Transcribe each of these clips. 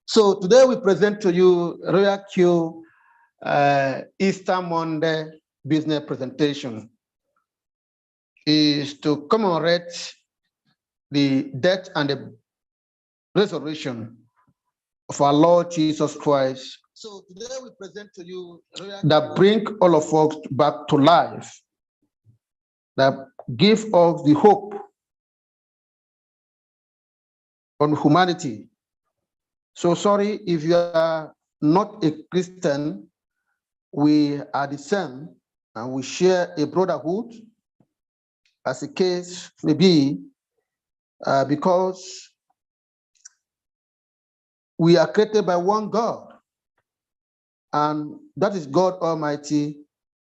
So today we present to you Royal Q Easter Monday business presentation. Is to commemorate the death and the resurrection of our Lord Jesus Christ. So today we present to you that bring all of us back to life, that give us the hope on humanity. So sorry if you are not a Christian, we are the same and we share a brotherhood, as the case may be, because we are created by one God, and that is God Almighty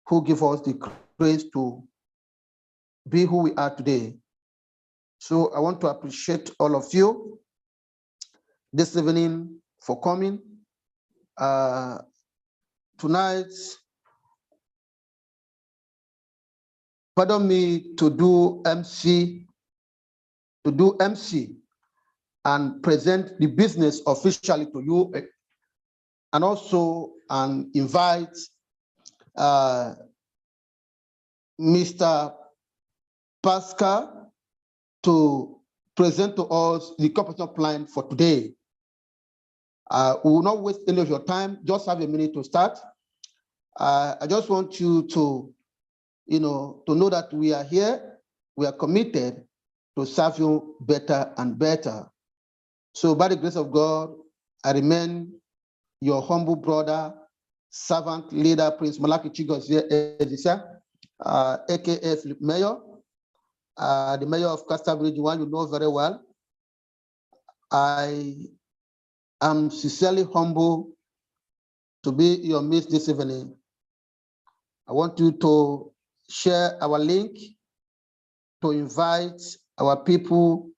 who gives us the grace to be who we are today. So I want to appreciate all of you this evening for coming. Tonight, pardon me to do MC and present the business officially to you, and also invite Mr. Pascal to present to us the compensation plan for today. We will not waste any of your time. Just have a minute to start. I just want you to, to know that we are here. We are committed to serve you better and better. So by the grace of God, I remain your humble brother, servant, leader, Prince Malaki Chigozie Ezisa, aka Philip Mayor, the mayor of Castabridge, one you know very well. I am sincerely humble to be your midst this evening. I want you to share our link to invite our people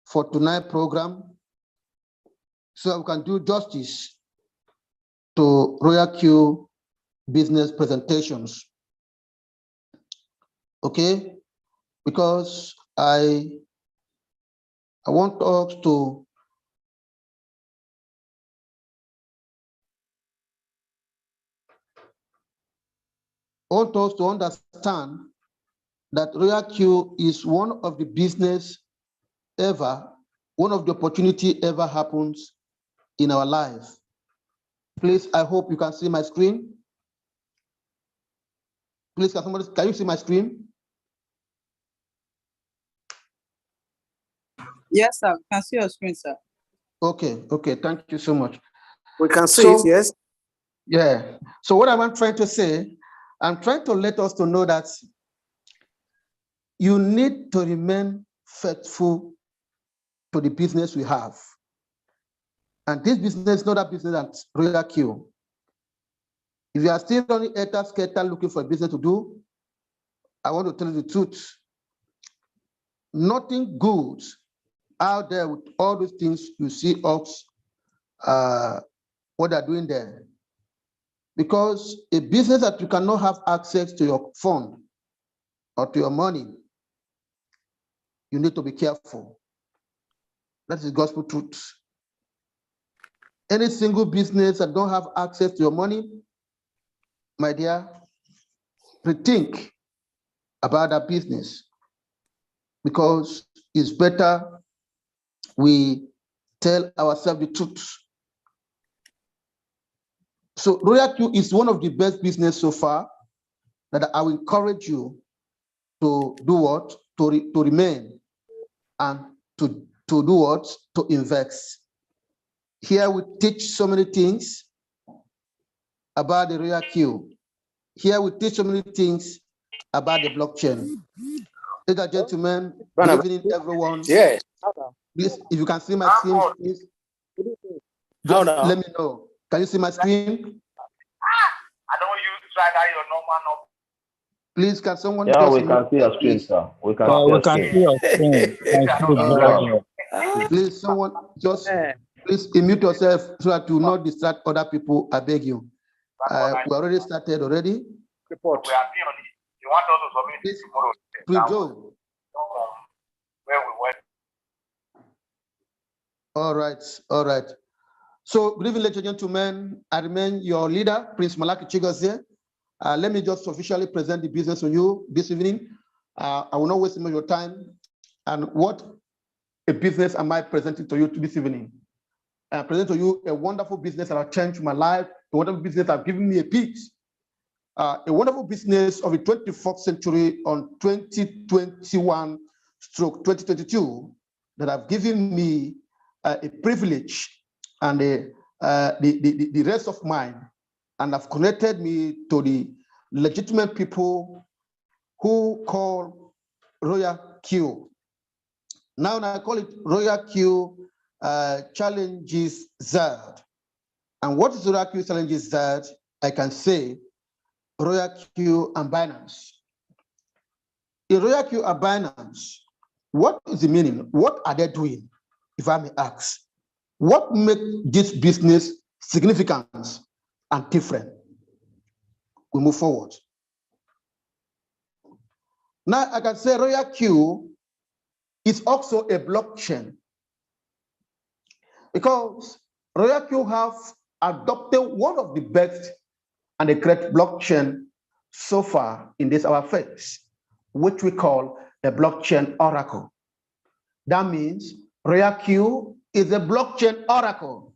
for tonight's program so we can do justice to Royal Q business presentations. Okay? Because I want us to understand that Royal Q is one of the business ever, one of the opportunity ever happens in our life. Please, I hope you can see my screen. Please, can you see my screen? Yes, sir. We can see your screen, sir. Okay, thank you so much. We can see it, yes. Yeah. So what I'm trying to say, I'm trying to let us to know that you need to remain faithful to the business we have. And this business is not a business that's Royal Q. If you are still only scatter looking for a business to do, I want to tell you the truth. Nothing good out there with all those things you see us, what they're doing there. Because a business that you cannot have access to your fund or to your money, you need to be careful. That is gospel truth. Any single business that don't have access to your money, my dear, rethink about that business, because it's better we tell ourselves the truth. So Royal Q is one of the best business so far that I will encourage you to do what? To remain and to do what? To invest. Here we teach so many things about the Royal Q. Here we teach so many things about the blockchain. Ladies and gentlemen, good evening, everyone. Yes. Please, if you can see my screen, please just let me know. Can you see my screen? I don't use tracker your normal number. Please, can someone Yeah, just we can see your screen, sir. We can see your screen. Please, someone just please mute yourself so that you not distract other people. I beg you. We already started already. Report. We are on it. You want us to submit this tomorrow? Please, Joe. Where we went. All right. So, good evening, ladies and gentlemen. I remain your leader, Prince Malaki Chigozie. Let me just officially present the business to you this evening. I will not waste much of your time. And what a business am I presenting to you this evening? I present to you a wonderful business that has changed my life, a wonderful business that has given me a peace. A wonderful business of the 21st century on 2021/2022 that have given me a privilege and the rest of mine, and have connected me to the legitimate people who call Royal Q. Now I call it Royal Q Challenges Z. And what is Royal Q Challenges Z? I can say Royal Q and Binance. In Royal Q and Binance, what is the meaning? What are they doing, if I may ask? What makes this business significant and different? We move forward. Now I can say Royal Q is also a blockchain, because Royal Q have adopted one of the best and a great blockchain so far in this our phase, which we call a blockchain oracle. That means Royal Q is a blockchain oracle.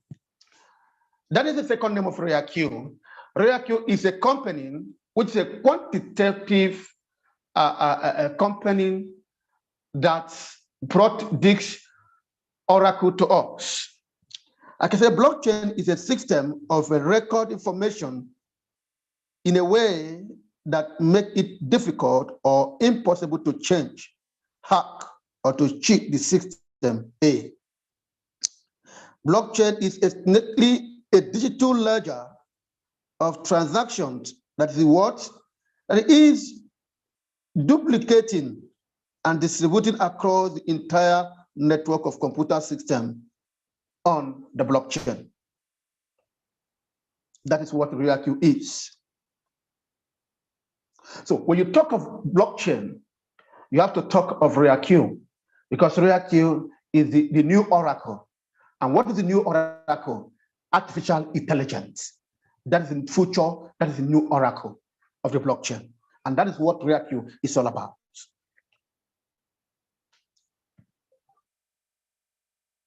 That is the second name of Royal Q. Royal Q is a company which is a quantitative company that brought this oracle to us. I can say blockchain is a system of record information in a way that makes it difficult or impossible to change, hack, or to cheat the system. Blockchain is essentially a digital ledger of transactions that is what? That is duplicating and distributing across the entire network of computer system on the blockchain. That is what Royal Q is. So when you talk of blockchain, you have to talk of Royal Q, because Royal Q is the new oracle. And what is the new oracle? Artificial intelligence. That is in future, that is the new oracle of the blockchain. And that is what Royal Q is all about.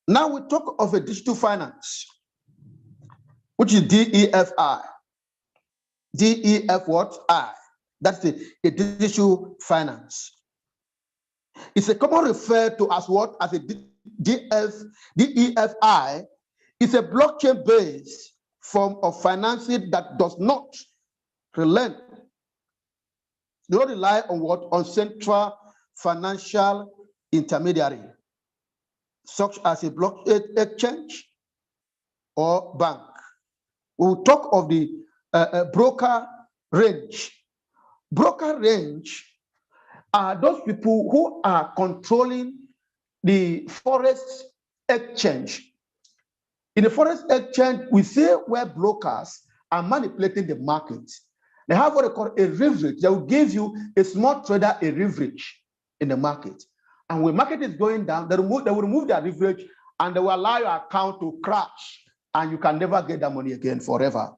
Now we talk of a digital finance, which is DEFI. DEF what? I. That's a digital finance. It's a common referred to as what? As a DEFI. It's a blockchain-based form of financing that does not rely on what? On central financial intermediary, such as a block exchange or bank. We will talk of the broker range. Broker range are those people who are controlling the forex exchange. In the forex exchange, we see where brokers are manipulating the market. They have what they call a leverage. They will give you a small trader a leverage in the market. And when market is going down, they will remove their leverage and they will allow your account to crash, and you can never get that money again forever.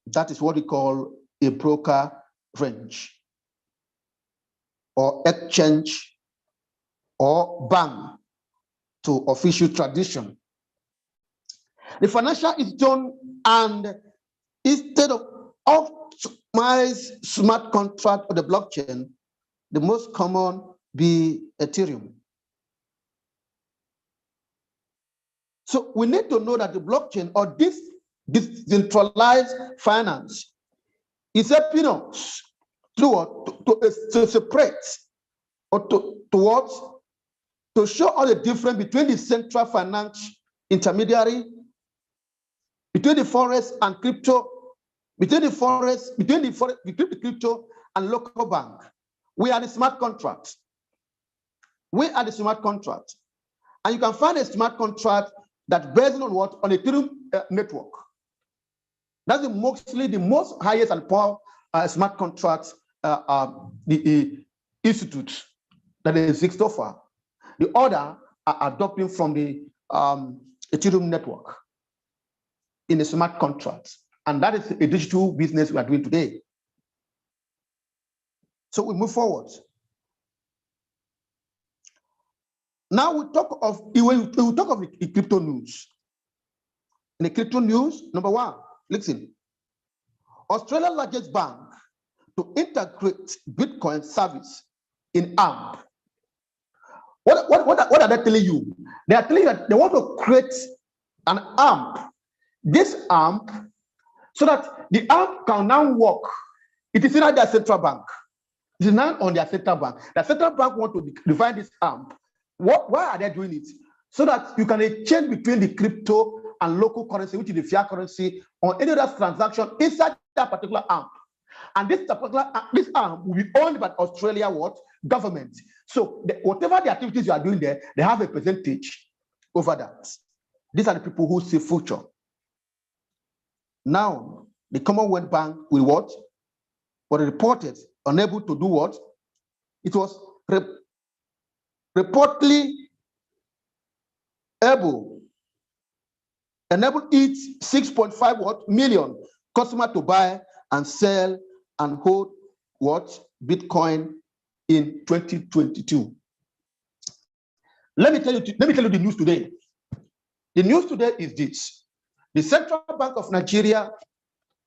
That is what we call a broker range, or exchange, or bank to official tradition. The financial institution, and instead of optimized smart contract of the blockchain, the most common be Ethereum. So we need to know that the blockchain, or this decentralized finance, is helping us to separate, or to show all the difference between the central finance intermediary, between the forex and crypto, between the crypto and local bank. We are the smart contract. We are the smart contract. And you can find a smart contract that's based on what? On a Ethereum network. That's mostly the most highest and powerful smart contracts the institutes that exist so far. The other are adopting from the Ethereum network in a smart contract. And that is a digital business we are doing today. So we move forward. Now we talk of the crypto news. In the crypto news, number one, listen. Australia's largest bank to integrate Bitcoin service in AMP. What are they telling you? They are telling you that they want to create an AMP. This AMP, so that the AMP can now work. It is not their central bank. It is not on their central bank. The central bank want to define this AMP. Why are they doing it? So that you can exchange between the crypto and local currency, which is the fiat currency, on any other transaction inside that particular AMP. And this AMP will be owned by Australia government. So whatever the activities you are doing there, they have a percentage over that. These are the people who see future. Now, the Commonwealth Bank will what? Was reported unable to do what? It was reportedly enable its 6.5 million customers to buy and sell and hold what? Bitcoin in 2022. Let me tell you the news today. The news today is this. The Central Bank of Nigeria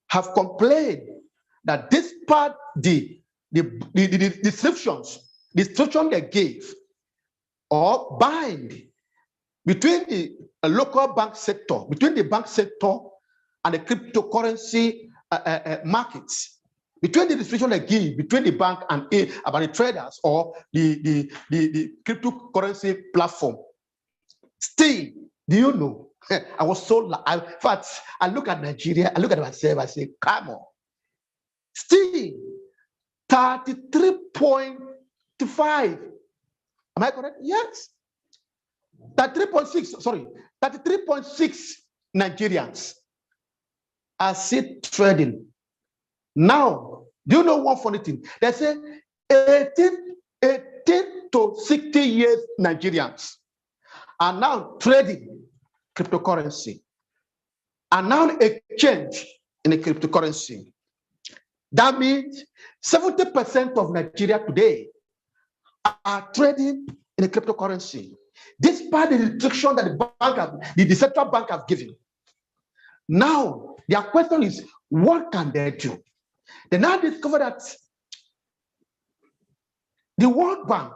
have complained that despite the restrictions they gave or bind between the local bank sector, between the bank sector and the cryptocurrency markets, between the restriction they give between the bank and about the traders or the cryptocurrency platform. Still, do you know? I was so, in fact, I look at Nigeria, I look at myself, I say, come on. Still, 33.5. Am I correct? Yes. 33.6 Nigerians are still trading. Now, do you know one funny thing? They say 18 to 60 years Nigerians are now trading cryptocurrency and now exchange in a cryptocurrency. That means 70% of Nigeria today are trading in a cryptocurrency, despite the restriction that the central bank has given. Now, their question is, what can they do? They now discover that the World Bank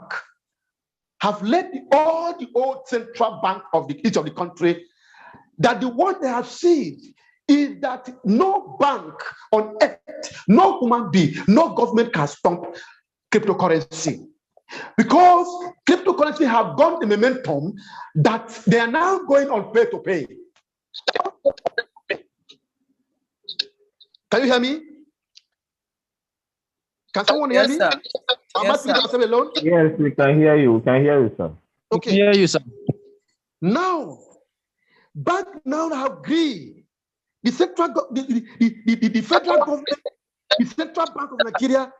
have let all the old central bank of each of the country, that the what they have seen is that no bank on earth, no human being, no government can stop cryptocurrency. Because cryptocurrency have gone the momentum that they are now going on pay to pay. Can you hear me? Can someone hear me? Sir. Am I speaking myself alone? Yes, we can hear you. We can hear you, sir. Okay. We can hear you, sir. Now, bank now have agreed. The central the federal government, the Central Bank of Nigeria,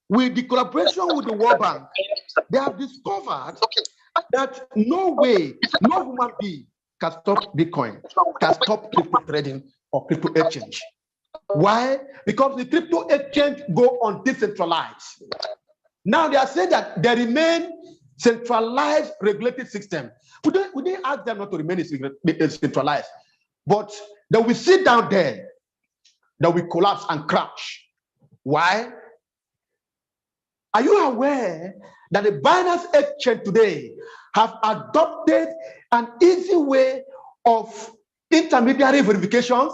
with the collaboration with the World Bank, they have discovered that no way, no human being can stop Bitcoin, can stop crypto trading or crypto exchange. Why? Because the crypto exchange go on decentralized. Now they are saying that they remain centralized regulated system. We didn't ask them not to remain centralized, but they will sit down there, they will collapse and crash. Why? Are you aware that the Binance Exchange today have adopted an easy way of intermediary verifications?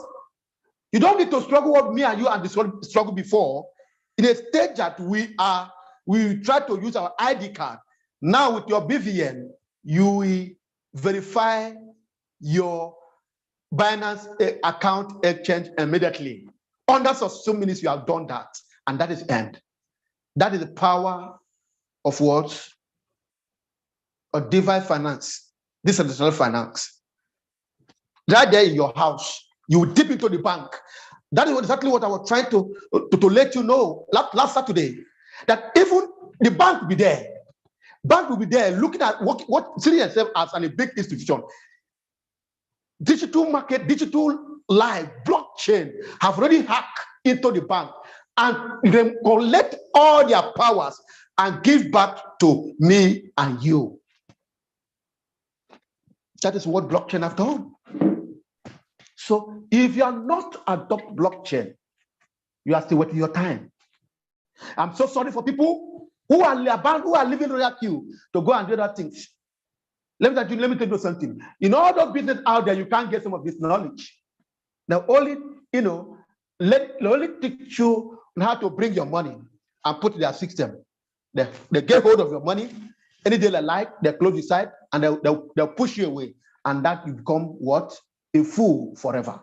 You don't need to struggle with me and you and this struggle before. In a stage that we try to use our ID card. Now with your BVN, you will verify your Binance account exchange immediately. Under so minutes, you have done that, and that is end. That is the power of what? Of DeFi finance, decentralized finance. Right there in your house, you will dip into the bank. That is exactly what I was trying to let you know last Saturday. That even the bank will be there. Bank will be there looking at what seeing itself as a big institution. digital market, digital life, blockchain have already hacked into the bank and they collect all their powers and give back to me and you. That is what blockchain have done. So if you are not adopt blockchain, you are still wasting your time. I'm so sorry for people who are living royal queue to go and do other things. Let me tell you something. In all those business out there, you can't get some of this knowledge. Now, only, they only teach you how to bring your money and put their system. They get hold of your money. Any day they like, they close the site and they'll push you away. And that you become what? A fool forever.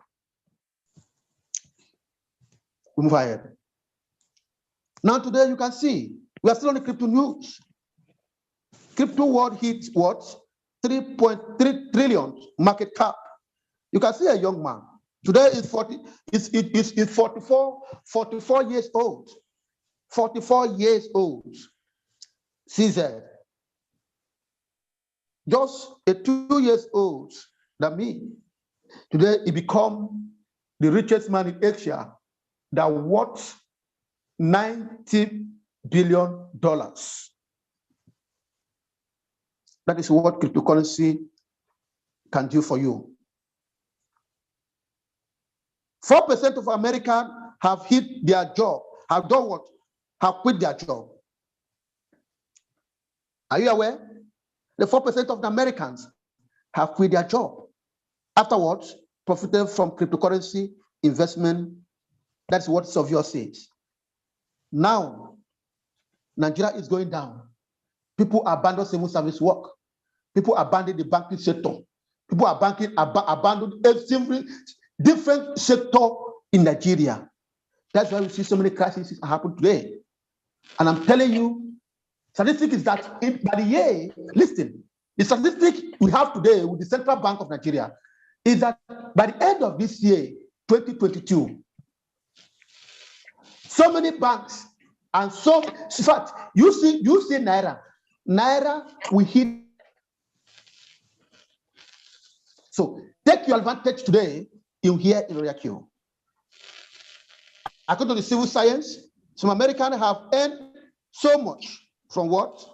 We move ahead. Now today you can see, we are still on the crypto news. Crypto world hit what? 3.3 trillion market cap. You can see a young man. Today is 44 years old. 44 years old. CZ. Just a 2 years old than me. Today he become the richest man in Asia that worth $90 billion. That is what cryptocurrency can do for you. 4% of Americans have hit their job, have done what? Have quit their job. Are you aware? The 4% of the Americans have quit their job. Afterwards, profited from cryptocurrency investment. That's what Savio says. Now, Nigeria is going down. People abandon civil service work. People abandon the banking sector. People abandon every different sector in Nigeria. That's why we see so many crises happen today. And I'm telling you, statistic is that by the year, listen, the statistic we have today with the Central Bank of Nigeria is that by the end of this year, 2022, so many banks and so, in fact, you see Naira. Naira will hit. So take your advantage today in here in Royal Q. According to the civil science, some Americans have earned so much from what?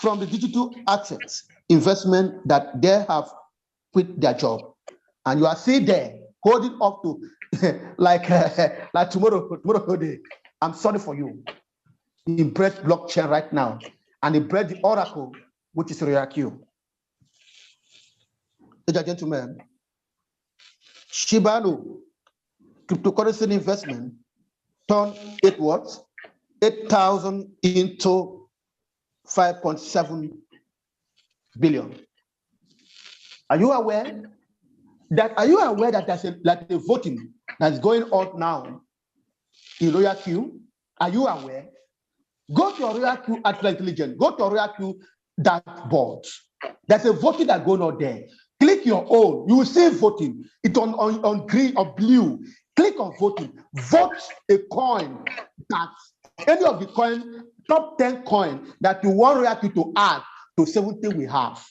From the digital assets investment that they have quit their job. And you are still there holding up to like tomorrow day. I'm sorry for you. He bred blockchain right now, and he bred the oracle, which is Royal Q. Ladies and gentlemen, Shiba Inu cryptocurrency investment turned it what? 8,000 into 5.7 billion. Are you aware that there's a voting that's going on now in Royal Q? Are you aware? Go to your Royal Q Artificial Intelligence. Go to your Royal Q dashboard. There's a voting that's going on there. Click your own. You will see voting. It's on green or blue. Click on voting. Vote a coin that any of the top 10 coin that you want Royal Q to add to 70 we have.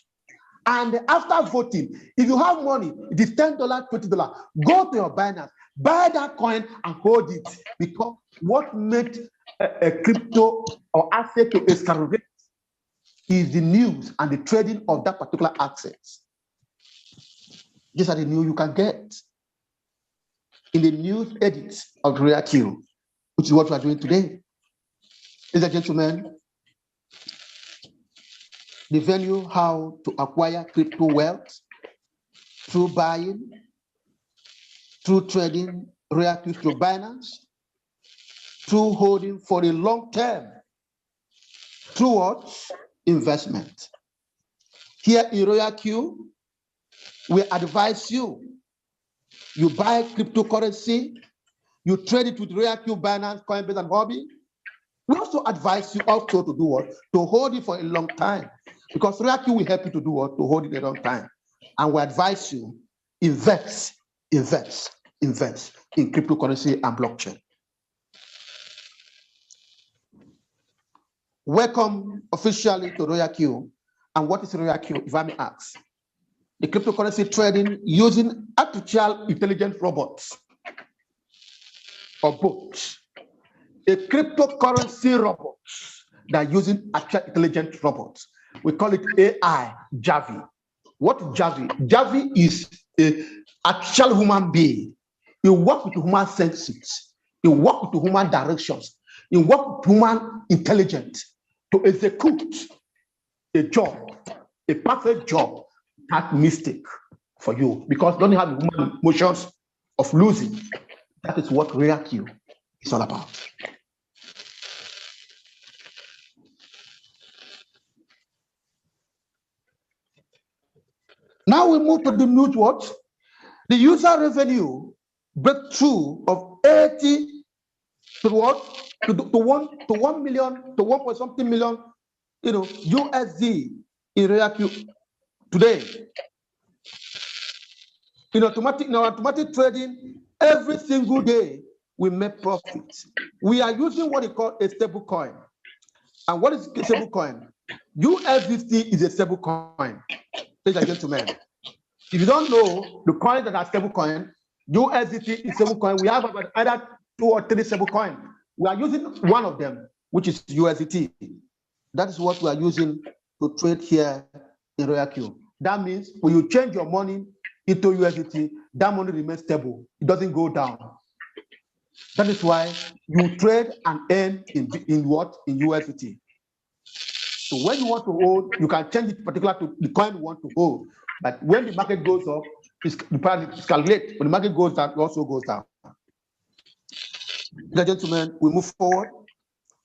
And after voting, if you have money, it is $10, $20. Go to your Binance, buy that coin and hold it. Because what made a crypto or asset to escalate is the news and the trading of that particular asset. These are the news you can get in the news edits of Royal Q, which is what we are doing today. Ladies and gentlemen, the venue how to acquire crypto wealth through buying, through trading, Royal Q through Binance, through holding for the long term, through what? Investment. Here in Royal Q, we advise you, you buy cryptocurrency, you trade it with Royal Q, Binance, Coinbase, and Hobby. We also advise you also to do what? To hold it for a long time. Because Royal Q will help you to do what? To hold it a long time. And we advise you, invest in cryptocurrency and blockchain. Welcome officially to Royal Q. And what is Royal Q, if I may ask? the cryptocurrency trading using artificial intelligence robots or bots. A cryptocurrency robots that are using artificial intelligence robots. We call it AI, Javi. What Javi? Javi is an artificial human being. You work with human senses. You work with human directions. You work with human intelligence to execute a job, a perfect job, that mistake for you because you don't have the human emotions of losing. That is what ReactQ is all about. Now we move to the new what? The user revenue breakthrough of 80 to what? To 1 million, to 1.something million, USD in ReactQ today. In our automatic trading, every single day we make profits. We are using what we call a stable coin. And what is a stable coin? USDT is a stable coin, ladies and gentlemen. If you don't know the coins that are stable coin, USDT is stable coin. We have about either 2 or 3 stable coins. We are using one of them, which is USDT. That is what we are using to trade here in ReactQ. That means when you change your money into USDT, that money remains stable. It doesn't go down. That is why you trade and earn in what? In USDT. So when you want to hold, you can change it particular to the coin you want to hold. But when the market goes up, the price is calculated. When the market goes down, it also goes down. Ladies and gentlemen, we move forward.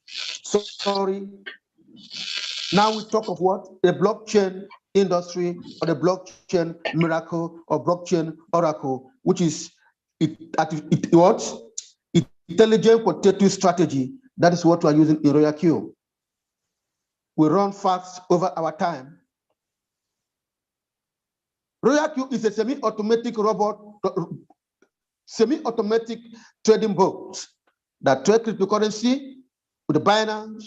Sorry. Now we talk of what? The blockchain industry or the blockchain miracle or blockchain oracle, which is intelligent potato strategy. That is what we are using in ReactQ. We run fast over our time. ReactQ is a semi-automatic robot, semi-automatic trading bot that trade cryptocurrency with the Binance,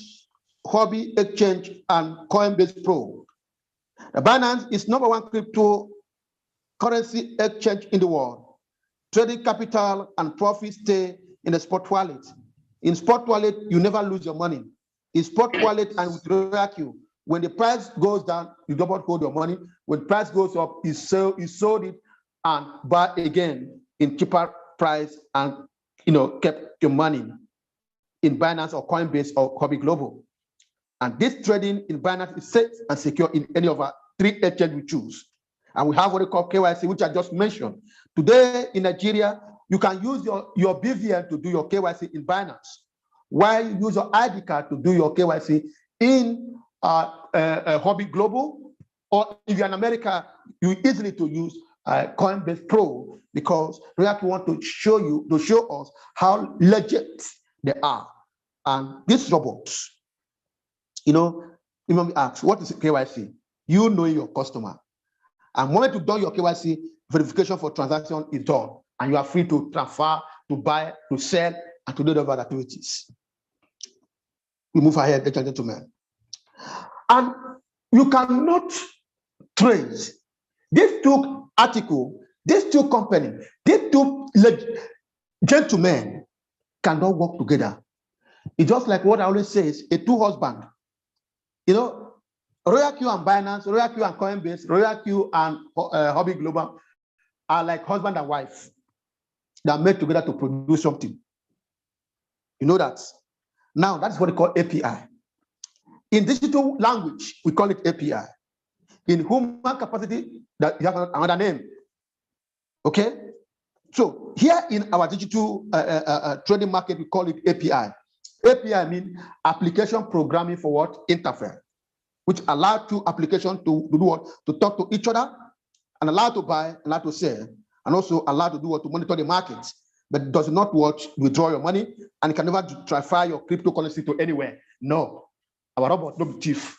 Huobi Exchange, and Coinbase Pro. The Binance is #1 cryptocurrency exchange in the world. Trading capital and profits stay in the spot wallet. In spot wallet, you never lose your money. In spot wallet and with ReactQ, when the price goes down, you don't hold your money. When the price goes up, you sold it and buy again in cheaper price and kept your money in Binance or Coinbase or Huobi Global. And this trading in Binance is safe and secure in any of our 3 exchanges we choose. And we have what we call KYC, which I just mentioned. Today in Nigeria, you can use your BVN to do your KYC in Binance, while you use your ID card to do your KYC in Huobi Global, or if you're in America, you easily to use Coinbase Pro, because ReactQ want to show us how legit they are. And these robots, you may ask, what is KYC? You know your customer. And when you do your KYC, verification for transaction is done, and you are free to transfer, to buy, to sell, and to do the other activities. We move ahead, ladies and gentlemen. And you cannot trace these 2 articles, these 2 companies, these 2 gentlemen cannot work together. It's just like what I always say is a 2 husband. ReactQ and Binance, ReactQ and Coinbase, ReactQ and Huobi Global are like husband and wife. They are made together to produce something. You know that. Now, that's what we call API. In digital language, we call it API. In human capacity, that you have another name. Okay? So here in our digital trading market, we call it API. API means application programming for what? Interface, which allow 2 applications to do what? To talk to each other, and allow to buy, allow to sell, and also allow to do what? To monitor the markets. But it does not withdraw your money, and it can never transfer your cryptocurrency to anywhere. No. Our robot no be thief.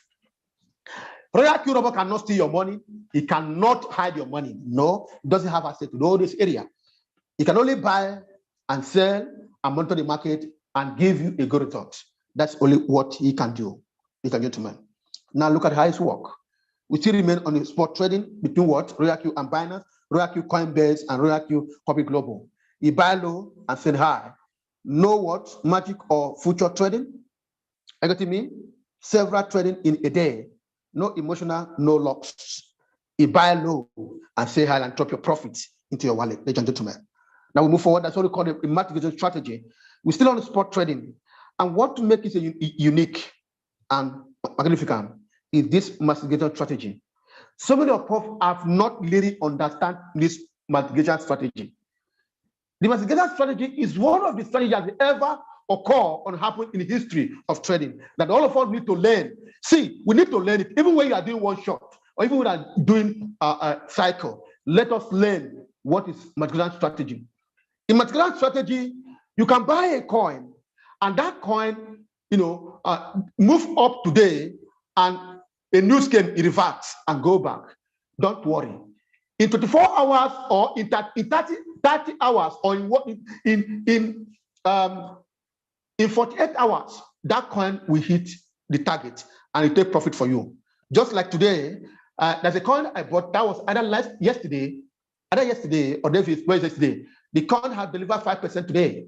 ReactQ robot cannot steal your money. It cannot hide your money. No, it doesn't have access to all this area. It can only buy and sell and monitor the market and give you a good result. That's only what he can do, ladies and gentlemen. Now look at how it works. we still remain on the spot trading between what? RoyalQ and Binance, RoyalQ Coinbase, and RoyalQ Copy Global. You buy low and sell high. No what? Magic or future trading. I got me? Several trading in a day. No emotional, no loss. You buy low and sell high and drop your profits into your wallet, ladies and gentlemen. Now we move forward. That's what we call a market strategy. We're still on the spot trading. And what to make it unique and magnificent is this massification strategy. So many of us have not really understand this massification strategy. The massification strategy is one of the strategies that ever occur or happen in the history of trading that all of us need to learn. See, we need to learn it. Even when you are doing one shot or even when you are doing a cycle, let us learn what is massification strategy. In massification strategy, you can buy a coin and that coin, move up today and a news came, it reverts and go back. Don't worry. In 24 hours or in 30 hours or in 48 hours, that coin will hit the target and it take profit for you. Just like today, there's a coin I bought that was either yesterday or yesterday. The coin has delivered 5% today.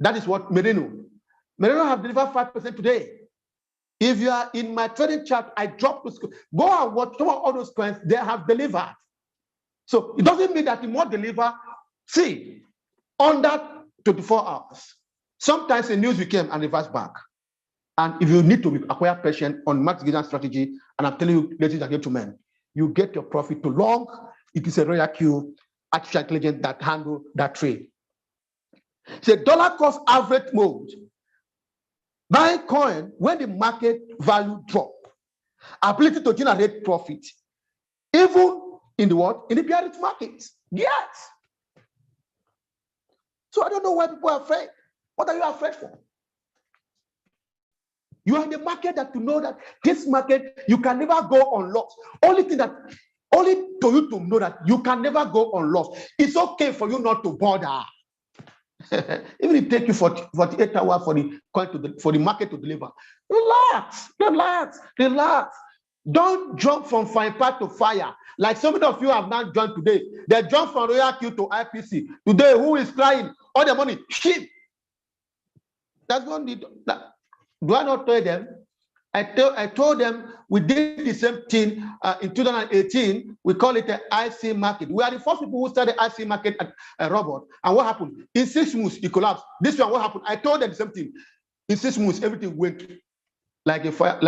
That is what Merino have delivered 5% today. If you are in my trading chart, I drop this. Go and watch some of all those coins they have delivered. So it doesn't mean that it won't deliver. See, under 24 hours, sometimes the news will come and reverse back. And if you need to acquire patience on maximisation strategy, and I'm telling you, ladies and gentlemen, you get your profit to long. It is a RoyalQ artificial intelligence that handle that trade. It's a dollar cost average mode. Buy coin when the market value drop. Ability to generate profit, even in the what? In the bearish market. Yes. So I don't know why people are afraid. What are you afraid for? You are in the market that to know that this market, you can never go on loss. Only to you to know that you can never go on loss. It's okay for you not to bother. Even if it takes you 48 hours for the market to deliver. Relax. Don't jump from fire part to fire. Like some of you have not joined today. They jump from RoyalQ to IPC. Today, who is crying? All the money, shit. That's what need. Do I not tell them? I told them we did the same thing in 2018. We call it the IC market. We are the first people who started the IC market at Robert. And what happened? In 6 months, it collapsed. This one, what happened? I told them the same thing. In 6 months, everything went like a fire,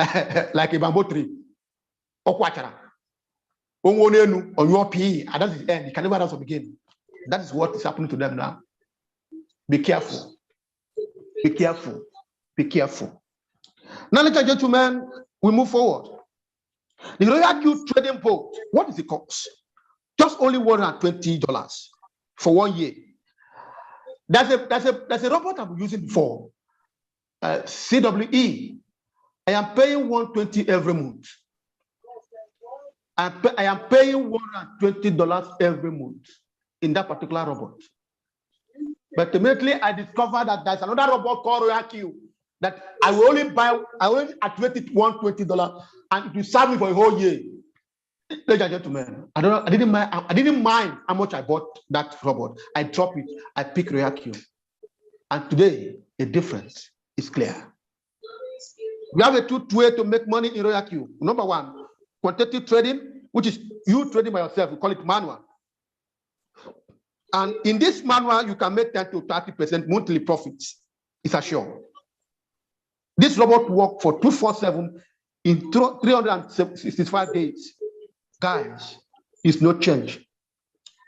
like a bamboo tree. Okwachara. On your PE, and that is the end. You can never else begin. That is what is happening to them now. Be careful. Be careful. Be careful. Now, ladies and gentlemen, we move forward. The RoyalQ trading boat, what is the cost? Just only $120 for 1 year. There's a robot I'm using before, CWE. I am paying $120 every month. I am paying $120 every month in that particular robot. But immediately I discovered that there's another robot called RoyalQ that I will only activate it $120 and it will serve me for a whole year. Ladies and gentlemen, I didn't mind how much I bought that robot. I drop it, I pick RoyalQ. And today, the difference is clear. We have a two way to make money in RoyalQ. Number one, quantitative trading, which is you trading by yourself. We call it manual. And in this manual, you can make 10 to 30% monthly profits. It's assured. This robot works for 247 in 365 days. Guys, it's no change.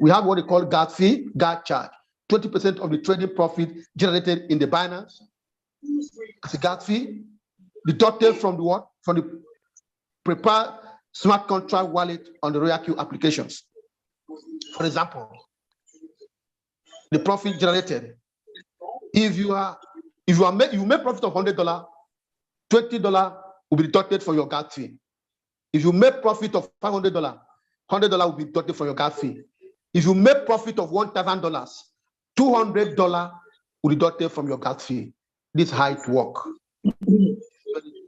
We have what they call guard fee, guard charge. 20% of the trading profit generated in the Binance as a guard fee, deducted from the what? From the prepared smart contract wallet on the RoyalQ applications. For example, the profit generated. If you make profit of $100, $20 will be deducted for your guard fee. If you make profit of $500, $100 will be deducted for your guard fee. If you make profit of $1,000, $200 will be deducted from your guard fee. This is how it works.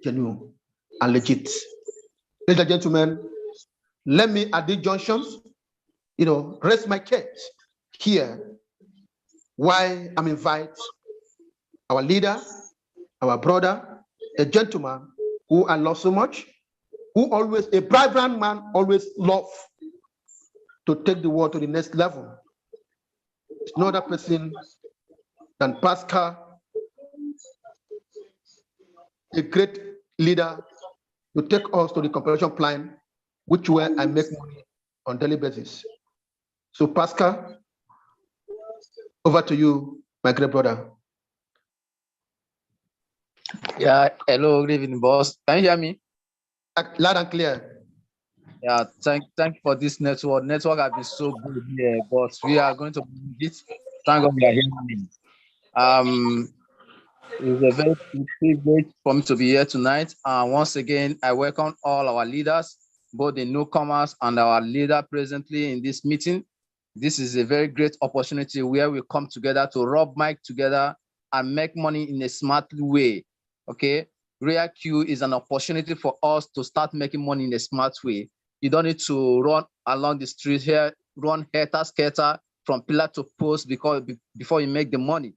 Genuine and legit. Ladies and gentlemen, let me at these junctions, rest my case here why I'm invite our leader, our brother, a gentleman who I love so much, who always, a vibrant man, always love to take the world to the next level. It's no other person than Pascal, a great leader to take us to the compensation plan, which where I make money on daily basis. So Pascal, over to you, my great brother. Yeah, hello, good evening, boss. Can you hear me? Loud and clear. Yeah, thank you for this network. Network has been so good here, but we are going to it. Thank God we are hearing me. It's a very privilege for me to be here tonight. Once again, I welcome all our leaders, both the newcomers and our leader presently in this meeting. This is a very great opportunity where we come together to rub mic together and make money in a smart way. Okay, RoyalQ is an opportunity for us to start making money in a smart way. You don't need to run along the street here, run helter-skelter from pillar to post before you make the money.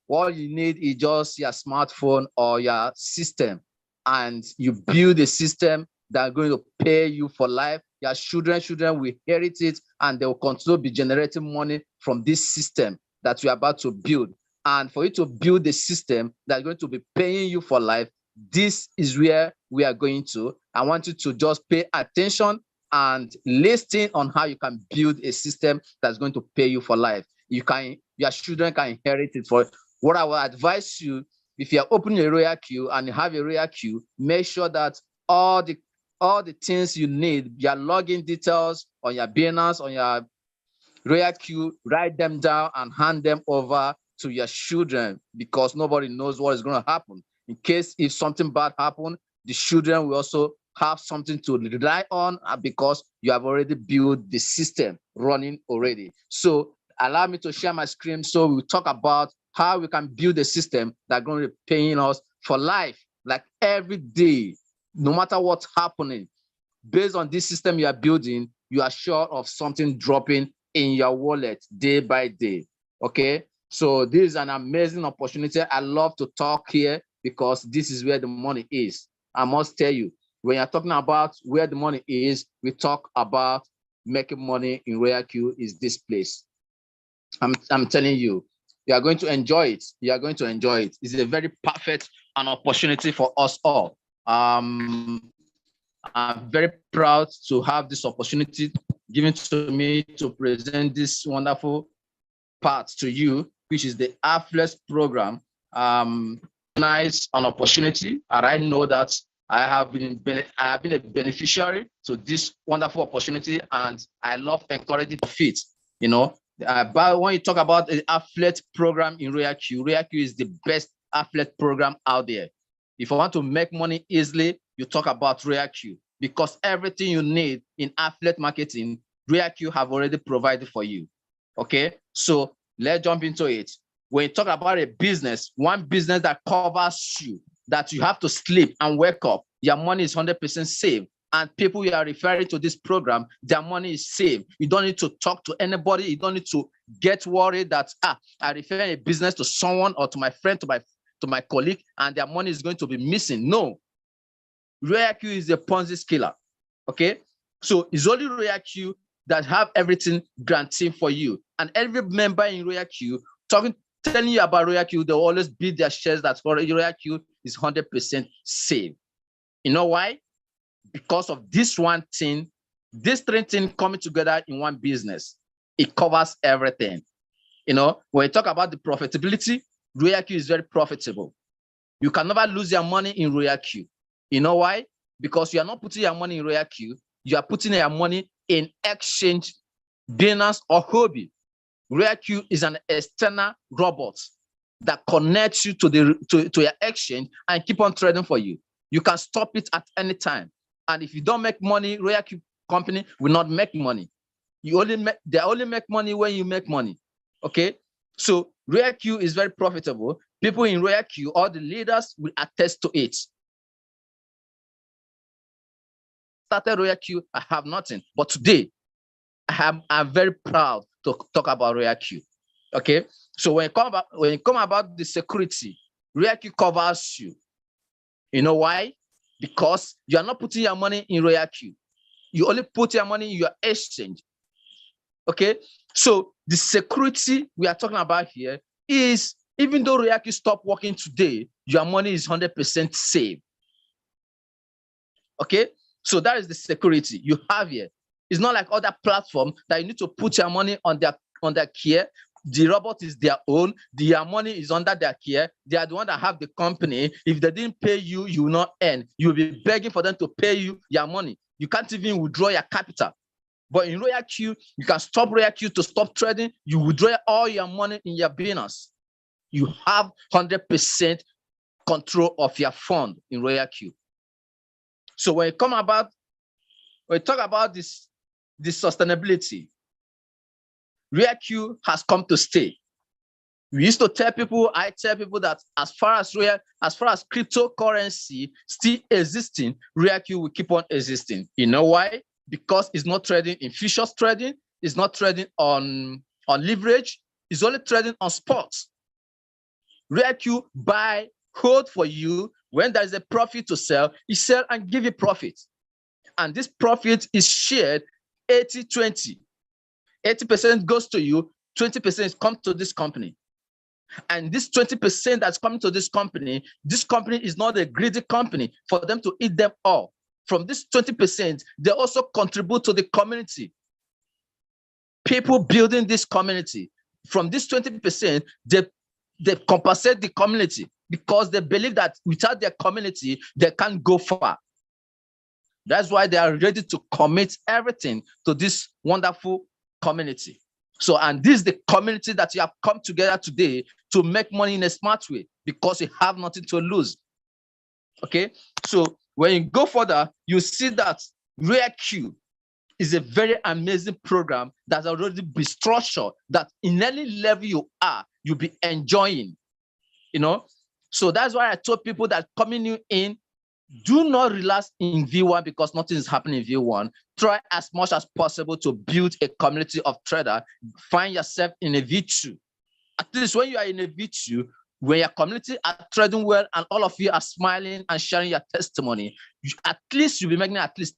All you need is just your smartphone or your system, and you build a system that are going to pay you for life. Your children will inherit it, and they will continue to be generating money from this system that you're about to build. And for you to build the system that's going to be paying you for life, this is where we are going to. I want you to just pay attention and listen on how you can build a system that's going to pay you for life. Your children can inherit it for. What I will advise you, if you're opening a RoyalQ and you have a RoyalQ, make sure that all the things you need, your login details on your Binance, on your RoyalQ, write them down and hand them over to your children, because nobody knows what is going to happen. In case if something bad happens, the children will also have something to rely on, because you have already built the system running already. So allow me to share my screen so we'll talk about how we can build a system that's going to be paying us for life, like every day, no matter what's happening. Based on this system you are building, you are sure of something dropping in your wallet day by day. Okay, so this is an amazing opportunity. I love to talk here because this is where the money is. I must tell you, when you're talking about where the money is, we talk about making money in RoyalQ is this place. I'm telling you, you are going to enjoy it. You are going to enjoy it. It's a very perfect an opportunity for us all. I'm very proud to have this opportunity given to me to present this wonderful part to you, which is the AFLEX program. Nice an opportunity, and I know that I have been a beneficiary to this wonderful opportunity, and I love encouraging the fit. But when you talk about the AFLEX program in RoyalQ, RoyalQ is the best AFLEX program out there. If you want to make money easily, you talk about RoyalQ, because everything you need in affiliate marketing, RoyalQ have already provided for you. Okay, so let's jump into it. When you talk about a business, one business that covers you, that you have to sleep and wake up, your money is 100% safe. And people you are referring to this program, their money is safe. You don't need to talk to anybody. You don't need to get worried that I refer a business to someone or to my friend, to my colleague, and their money is going to be missing. No. RoyalQ is a Ponzi scheme. Okay, so it's only RoyalQ that have everything granting for you, and every member in RoyalQ telling you about RoyalQ, they always build their shares that RoyalQ is 100% safe. You know why? Because of this one thing, these three things coming together in one business, it covers everything. When you talk about the profitability, RoyalQ is very profitable. You can never lose your money in RoyalQ. You know why? Because you are not putting your money in RoyalQ, you are putting your money in exchange, Binance, or Huobi. RoyalQ is an external robot that connects you to your exchange and keep on trading for you. You can stop it at any time. And if you don't make money, RoyalQ company will not make money. They only make money when you make money. Okay, so RoyalQ is very profitable. People in RoyalQ, all the leaders will attest to it. started Royal Q, I have nothing. But today, I'm very proud to talk about Royal Q. Okay, so when you come about the security, Royal Q covers you. You know why? Because you are not putting your money in Royal Q. You only put your money in your exchange. Okay, so the security we are talking about here is, even though Royal Q stop working today, your money is 100% safe. Okay, so that is the security you have here. It's not like other platforms that you need to put your money on their care. The robot is their own. Their money is under their care. They are the one that have the company. If they didn't pay you, you will not earn. You will be begging for them to pay you your money. You can't even withdraw your capital. But in Royal Q, you can stop Royal Q to stop trading. You withdraw all your money in your business. You have 100% control of your fund in Royal Q. So when we talk about this sustainability, Royal Q has come to stay. We used to tell people, I tell people that as far as cryptocurrency still existing, Royal Q will keep on existing. You know why? Because it's not trading in futures trading, it's not trading on leverage, it's only trading on spots. Royal Q buy, hold for you. When there is a profit to sell, he sell and give you profit. And this profit is shared 80-20. 80% goes to you, 20% comes to this company. And this 20% that's coming to this company is not a greedy company for them to eat them all. From this 20%, they also contribute to the community. People building this community. From this 20%, they compensate the community because they believe that without their community, they can't go far. That's why they are ready to commit everything to this wonderful community. So, and this is the community that you have come together today to make money in a smart way because you have nothing to lose. Okay, so when you go further, you see that Royal Q is a very amazing program that's already been structured that in any level you are, you'll be enjoying, you know. So that's why I told people that coming in, do not relax in V1 because nothing is happening in V1. Try as much as possible to build a community of traders. Find yourself in a V2. At least when you are in a V2, when your community are trading well and all of you are smiling and sharing your testimony, at least you'll be making at least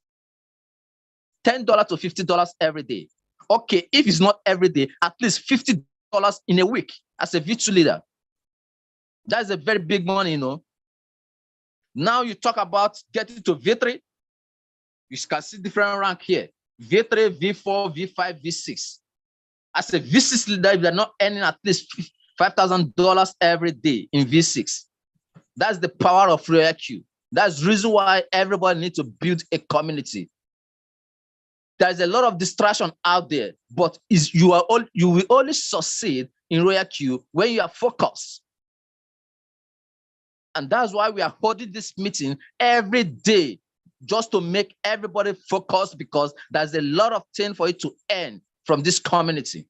$10 to $50 every day. Okay, if it's not every day, at least $50 in a week as a V2 leader. That's a very big money, you know. Now you talk about getting to V3. You can see different rank here. V3, V4, V5, V6. As a V6 leader, if you're not earning at least $5,000 every day in V6, that's the power of Royal Q. That's the reason why everybody needs to build a community. There's a lot of distraction out there, but you will only succeed in Royal Q when you are focused. And that's why we are holding this meeting every day, just to make everybody focus, because there's a lot of things for you to earn from this community.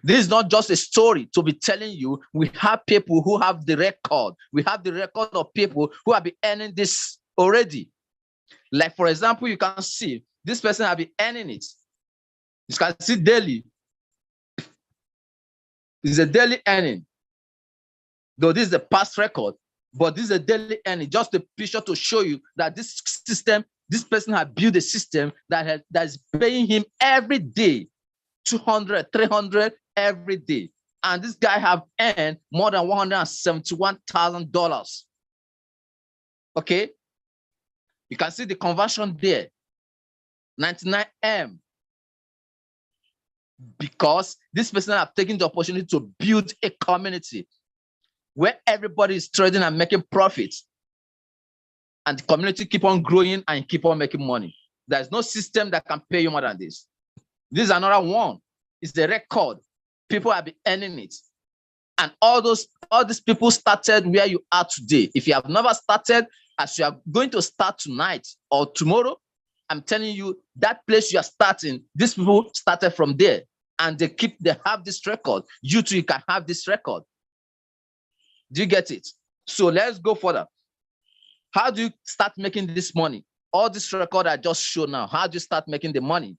This is not just a story to be telling you. We have people who have the record. We have the record of people who have been earning this already. Like, for example, you can see this person have been earning it. You can see daily. It's a daily earning. Though this is the past record, but this is a daily earning. Just a picture to show you that this system, this person has built a system that is paying him every day, $200, $300 every day. And this guy have earned more than $171,000. Okay? You can see the conversion there, 99M. Because this person have taken the opportunity to build a community where everybody is trading and making profits, and the community keep on growing and keep on making money. There's no system that can pay you more than this. This is another one. It's the record. People have been earning it. And all these people started where you are today. If you have never started, as you are going to start tonight or tomorrow, I'm telling you, that place you are starting, these people started from there, and they have this record. You too, you can have this record. Do you get it? So let's go further. How do you start making this money? all this record I just showed now, how do you start making the money?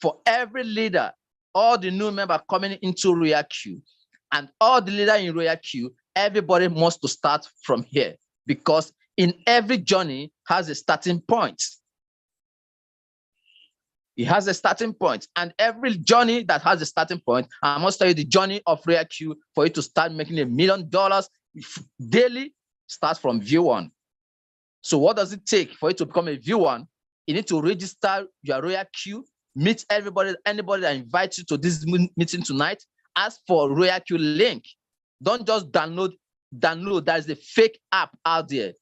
For every leader, all the new member coming into Royal Q, and all the leader in Royal Q, everybody must to start from here, because in every journey has a starting point. It has a starting point, and every journey that has a starting point, I must tell you, the journey of Royal Q for you to start making $1 million daily starts from V1. So what does it take for you to become a V1? You need to register your Royal Q, meet anybody that invites you to this meeting tonight. Ask for Royal Q link. Don't just download. There's a fake app out there.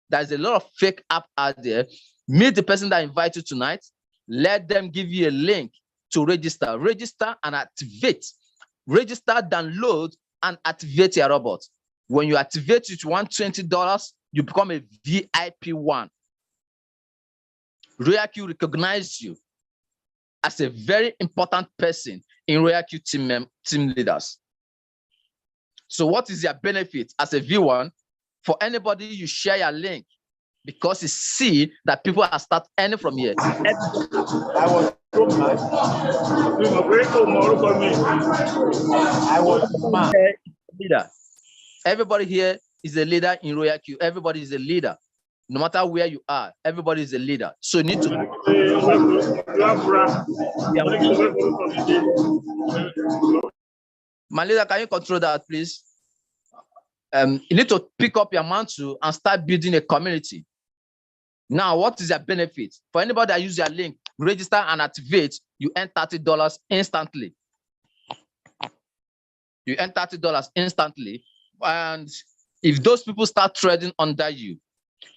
There's a lot of fake app out there. Meet the person that invites you tonight. Let them give you a link to register. Register and activate. Register, download, and activate your robot. When you activate it, $120, you become a VIP 1. Royal Q recognizes you as a very important person in Royal Q team leaders. So what is your benefit as a V1? For anybody, you share your link, because you see that people are start earning from here. I was so mad. I was mad. Leader. Everybody here is a leader in Royal Q. Everybody is a leader. No matter where you are, everybody is a leader. So you need to. My leader, can you control that, please? You need to pick up your mantle and start building a community. Now, what is your benefit? For anybody that use your link, register and activate, you earn $30 instantly. You earn $30 instantly. And if those people start trading under you,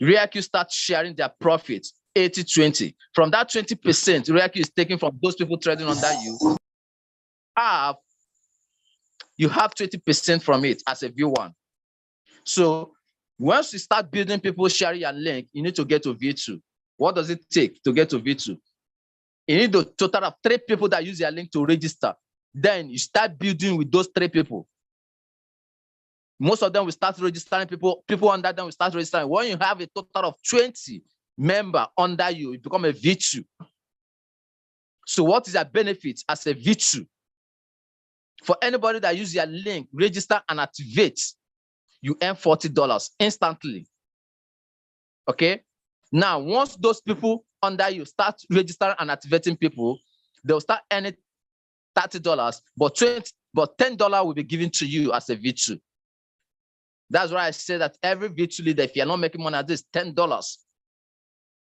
Royal Q starts sharing their profits 80-20. From that 20%, Royal Q is taking from those people trading under you. You have 20% from it as a V1. So once you start building people sharing your link, you need to get to V2. What does it take to get to V2? You need a total of 3 people that use your link to register. Then you start building with those 3 people. Most of them will start registering people under them will start registering. When you have a total of 20 members under you, you become a V2. So what is your benefit as a V2? For anybody that use your link, register and activate, you earn $40 instantly. Okay? Now, once those people under you start registering and activating people, they'll start earning $30, but $10 will be given to you as a V2. That's why I say that every V2 leader, if you're not making money at this, $10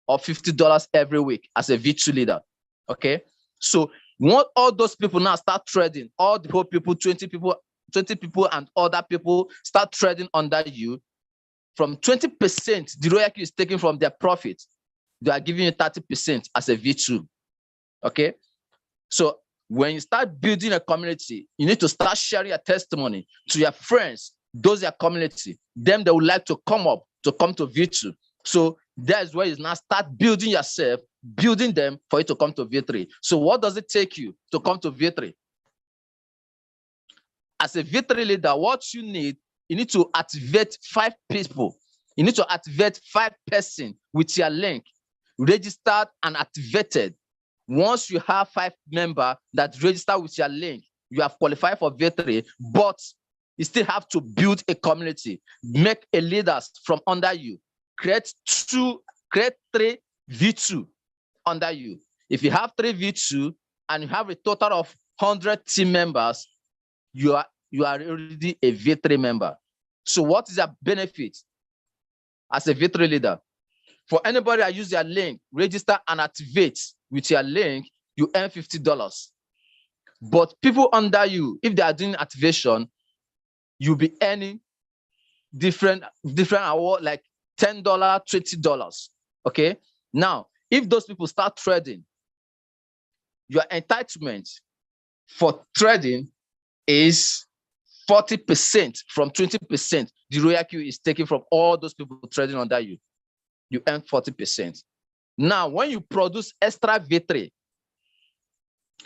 or $50 every week as a V2 leader. Okay? So once all those people now start trading, all the whole people, 20 people and other people start trading under you, from 20%, the Royal Q is taking from their profit. They are giving you 30% as a V2. Okay? So when you start building a community, you need to start sharing your testimony to your friends, those are community. Them that would like to come to V2. So that's where you now start building yourself, building them for you to come to V3. So what does it take you to come to V3? As a V3 leader, what you need to activate 5 people. You need to activate 5 persons with your link, registered and activated. Once you have 5 members that register with your link, you have qualified for V3, but you still have to build a community, make a leaders from under you, create 3 V2 under you. If you have 3 V2 and you have a total of 100 team members, you are already a V3 member. So what is your benefit as a V3 leader? For anybody that use your link, register and activate with your link, you earn $50. But people under you, if they are doing activation, you'll be earning different award, like $10, $20. Okay. Now, if those people start trading, your entitlement for trading is 40% from 20%. The Royal Q is taken from all those people trading under you. You earn 40%. Now, when you produce extra V3,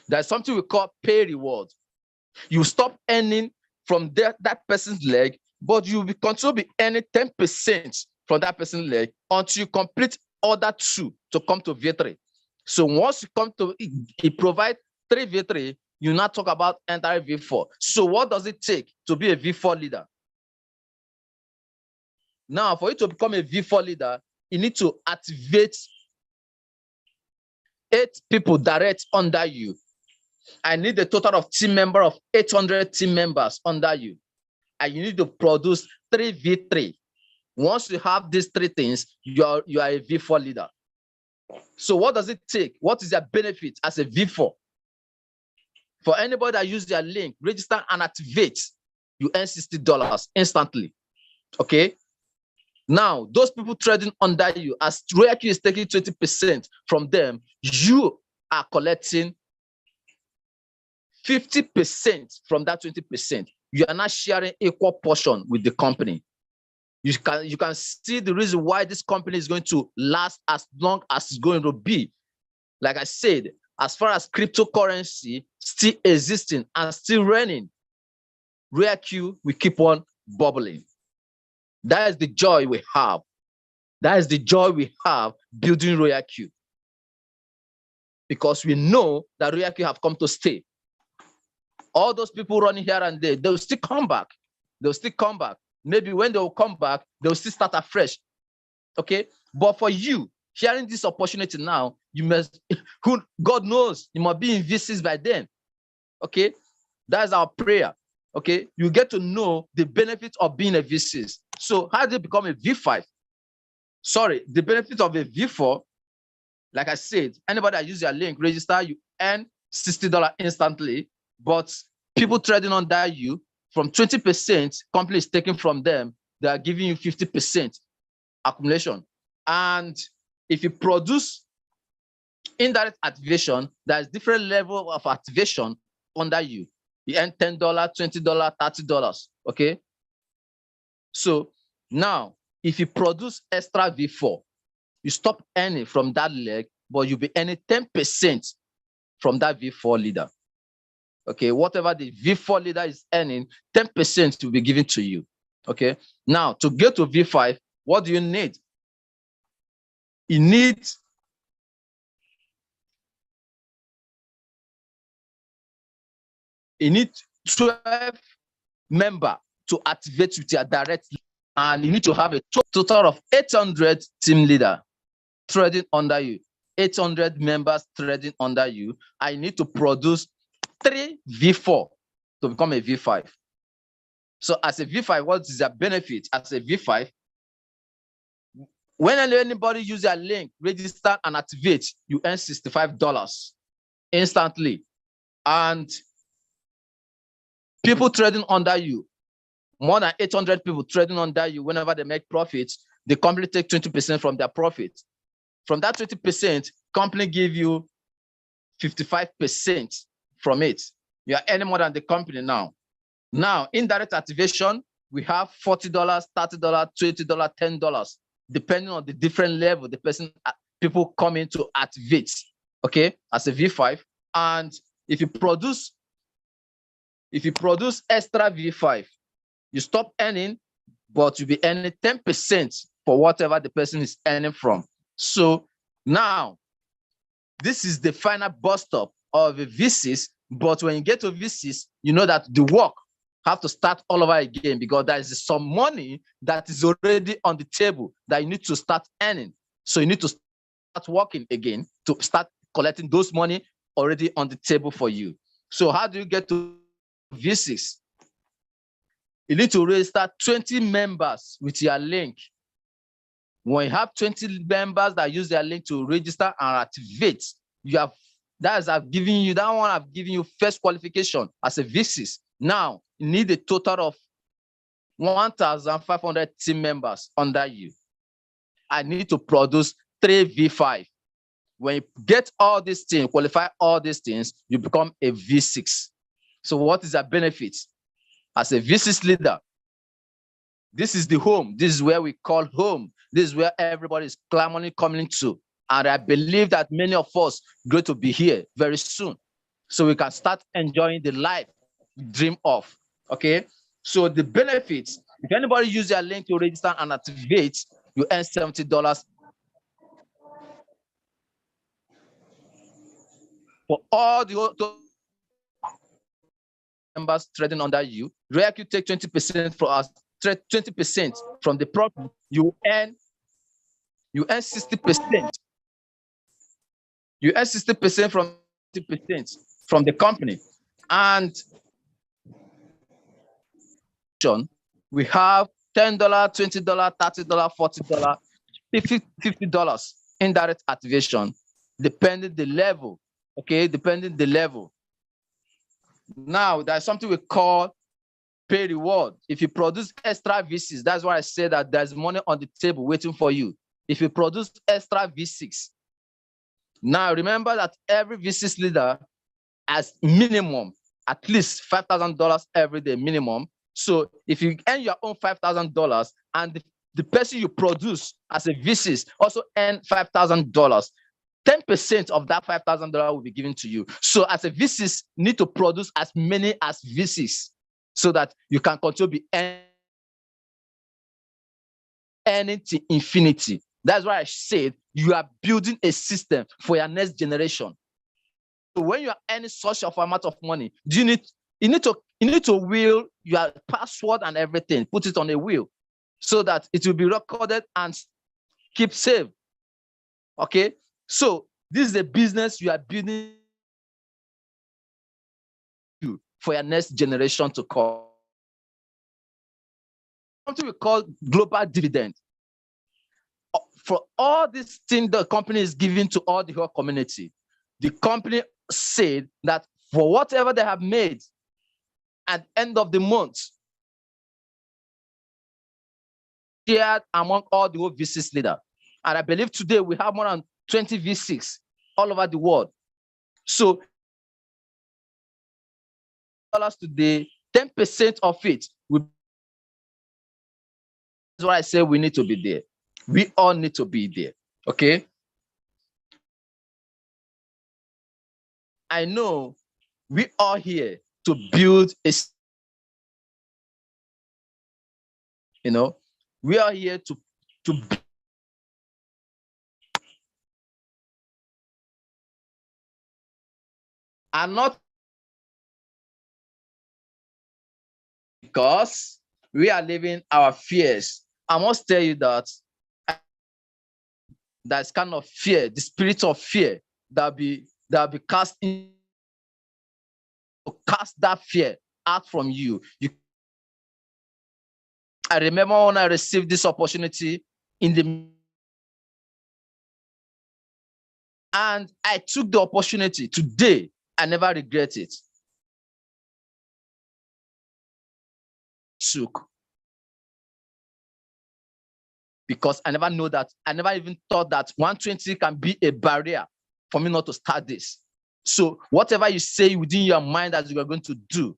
there's something we call pay reward. You stop earning from that person's leg, but you will continue to be earning 10% from that person's leg until you complete other 2 to come to V3. So once you come to, it provide 3 V3, you now talk about entire V4. So what does it take to be a V4 leader? Now, for you to become a V4 leader, you need to activate 8 people direct under you. I need a total of team member of 800 team members under you. And you need to produce 3 V3. Once you have these 3 things, you are a V4 leader. So what does it take? What is their benefit as a V4? For anybody that use their link, register and activate, you earn $60 instantly. Okay. Now, those people trading under you, as RoyalQ is taking 20% from them, you are collecting 50% from that 20%. You are not sharing equal portion with the company. You can see the reason why this company is going to last as long as it's going to be. Like I said, as far as cryptocurrency still existing and still running, RoyalQ will keep on bubbling. That is the joy we have. That is the joy we have building RoyalQ. Because we know that RoyalQ have come to stay. All those people running here and there, they will still come back. They'll still come back. Maybe when they will come back, they'll still start afresh. Okay? But for you, sharing this opportunity now, you must, God knows, you must be in V6 by then. Okay? That's our prayer. Okay? You get to know the benefits of being a V6. So how do you become a V5? Sorry, the benefit of a V4, like I said, anybody that use your link, register, you earn $60 instantly. But people trading under you, from 20%, company is taking from them, they are giving you 50% accumulation. And if you produce indirect activation, there's different level of activation under you. You earn $10, $20, $30, okay? So now, if you produce extra V4, you stop earning from that leg, but you'll be earning 10% from that V4 leader. Okay, whatever the V4 leader is earning, 10% will be given to you. Okay, now to get to V5, what do you need? You need 12 members to activate with your direct, and you need to have a total of 800 team leader trading under you, 800 members trading under you. I need to produce 3 V4 to become a V5. So as a V5, what is the benefit? As a V5, when anybody use their link, register and activate, you earn $65 instantly. And people trading under you, more than 800 people trading under you, whenever they make profits, the company take 20% from their profit. From that 20%, company give you 55% from it. You are earning more than the company now. Now, indirect activation, we have $40, $30, $20, $10, depending on the different level the people come in to activate, okay, as a V5. And if you produce extra V5, you stop earning, but you'll be earning 10% for whatever the person is earning from. So now, this is the final bus stop of a V6, but when you get to V6, you know that the work have to start all over again, because there is some money that is already on the table that you need to start earning. So you need to start working again to start collecting those money already on the table for you. So how do you get to V6? You need to register 20 members with your link. When you have 20 members that use their link to register and activate, you have I've given you first qualification as a V6. Now you need a total of 1,500 team members under you. I need to produce 3 V5. When you get all these things, qualify all these things, you become a V6. So what is the benefit? As a V6 leader, this is the home. This is where we call home. This is where everybody is clamoring coming to. And I believe that many of us are going to be here very soon, so we can start enjoying the life we dream of. Okay? So the benefits, if anybody use their link to register and activate, you earn $70 for all the members trading under you. REAQ take 20% for us, 20% from the profit. You earn 60%. You earn 60% from 60% from the company. And we have $10, $20, $30, $40, $50 indirect activation, depending the level. Okay, depending the level. Now there's something we call pay reward. If you produce extra VCs, that's why I say that there's money on the table waiting for you. If you produce extra V6, now remember that every V6 leader has minimum at least $5,000 every day minimum. So if you earn your own $5,000 and the person you produce as a V6 also earn $5,000, 10% of that $5,000 will be given to you. So as a V6, need to produce as many as V6 so that you can continue to be earning to infinity. That's why I said you are building a system for your next generation. So when you are earning such a amount of money, you need to will your password and everything, put it on a wheel so that it will be recorded and keep safe. Okay, so this is a business you are building for your next generation to come. Something we call global dividend. For all these things the company is giving to all the whole community, the company said that for whatever they have made at the end of the month, shared among all the whole V6 leaders. And I believe today we have more than 20 V6 all over the world. So today, 10% of it will. That's why I say we need to be there. We all need to be there. Okay. I know we are here to build a. We are here to and not because we are living our fears. I must tell you that that's kind of fear, the spirit of fear that be cast in, to cast that fear out from you. I remember when I received this opportunity and I took the opportunity. Today, I never regret it. Because I never know that, I never even thought that 120 can be a barrier for me not to start this. So whatever you say within your mind that you are going to do,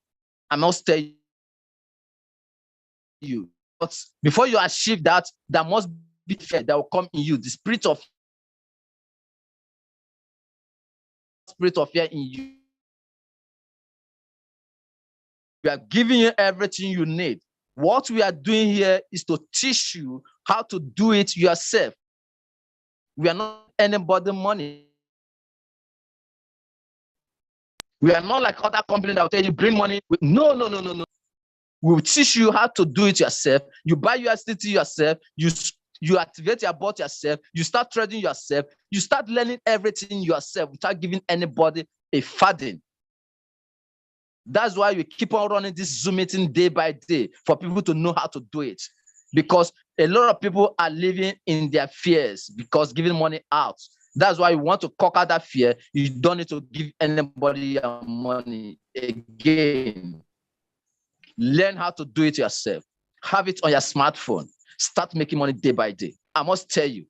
I must tell you. But before you achieve that, there must be fear that will come in you, the spirit of fear in you. We are giving you everything you need. What we are doing here is to teach you how to do it yourself. We are not anybody money. We are not like other companies that will tell you bring money. No. We will teach you how to do it yourself. You buy your USDT yourself. You activate your bot yourself. You start trading yourself. You start learning everything yourself without giving anybody a farthing. That's why we keep on running this Zoom meeting day by day for people to know how to do it. Because a lot of people are living in their fears because giving money out. That's why you want to conquer that fear. You don't need to give anybody your money again. Learn how to do it yourself. Have it on your smartphone. Start making money day by day. I must tell you,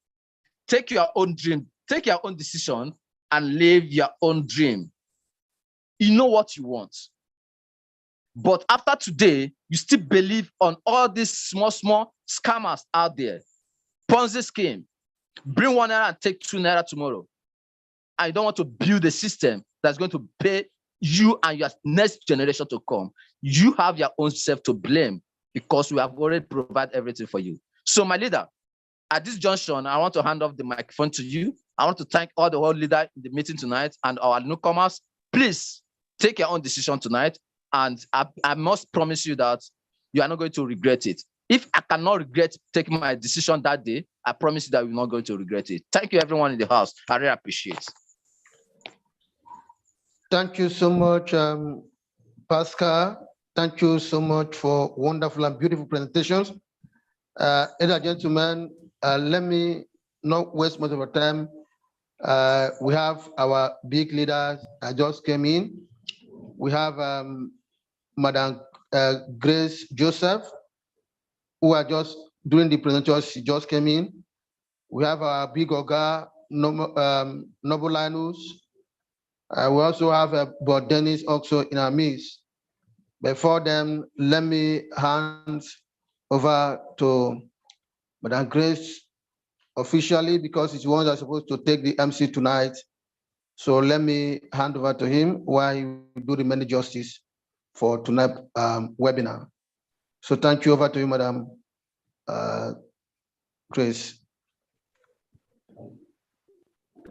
take your own dream, take your own decision and live your own dream. You know what you want. But after today, you still believe on all these small scammers out there. Ponzi scheme. Bring $1 and take $2 tomorrow. I don't want to build a system that's going to pay you and your next generation to come. You have your own self to blame because we have already provided everything for you. So my leader, at this junction, I want to hand off the microphone to you. I want to thank all the world leaders in the meeting tonight and our newcomers. Please take your own decision tonight. And I must promise you that you are not going to regret it. If I cannot regret taking my decision that day, I promise you that we're not going to regret it. Thank you, everyone in the house. I really appreciate it. Thank you so much, Pascal. Thank you so much for wonderful and beautiful presentations. Ladies and gentlemen, let me not waste much of our time. We have our big leaders that just came in. We have Madam Grace Joseph, who are just doing the presentation. She just came in. We have our big Oga, Noble Linus. We also have Bob Dennis also in our midst. Before them, let me hand over to Madam Grace officially, because it's one that's supposed to take the MC tonight. So let me hand over to him while he will do the many justice for tonight's webinar. So thank you. Over to you, Madam Grace.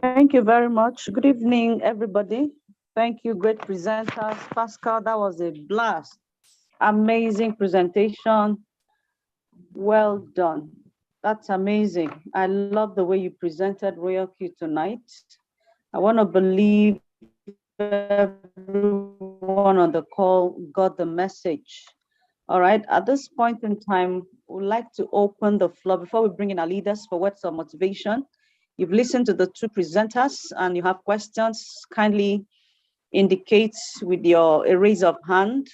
Thank you very much. Good evening, everybody. Thank you, great presenters. Pascal, that was a blast. Amazing presentation. Well done. That's amazing. I love the way you presented Royal Q tonight. I want to believe everyone on the call got the message. All right, at this point in time, we'd like to open the floor before we bring in our leaders for words of motivation. You've listened to the two presenters and you have questions, kindly indicate with your raise of hand.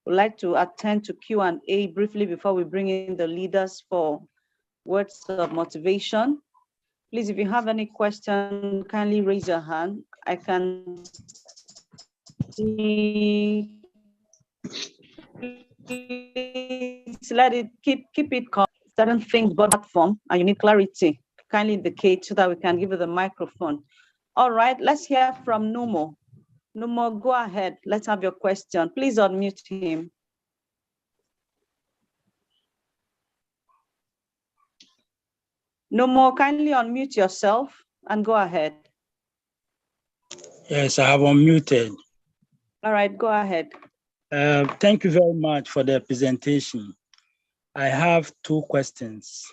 We'd like to attend to Q&A briefly before we bring in the leaders for words of motivation. Please, if you have any question, kindly raise your hand. I can see. Please let it keep it calm. Certain things but platform and you need clarity. Kindly indicate so that we can give you the microphone. All right, let's hear from Numo. Numo, go ahead. Let's have your question. Please unmute him. Numo, kindly unmute yourself and go ahead. Yes, I have unmuted. All right, go ahead. Thank you very much for the presentation. I have two questions.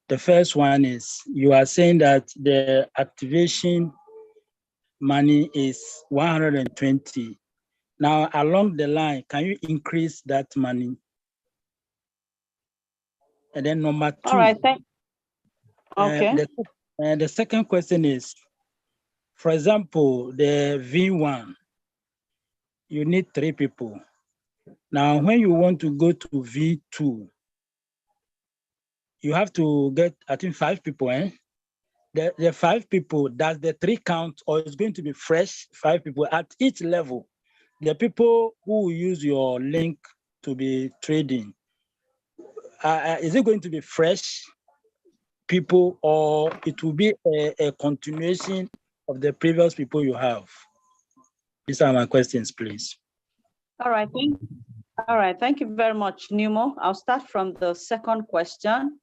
The first one is, you are saying that the activation money is 120. Now, along the line, can you increase that money? And then number two. All right, okay. The second question is, for example, the V1, you need 3 people. Now, when you want to go to V2, you have to get, I think, 5 people, eh? The 5 people, does the 3 count, or is going to be fresh 5 people at each level? The people who use your link to be trading, is it going to be fresh people, or it will be a continuation of the previous people you have? These are my questions, please. All right, thank you very much, Numo. I'll start from the second question.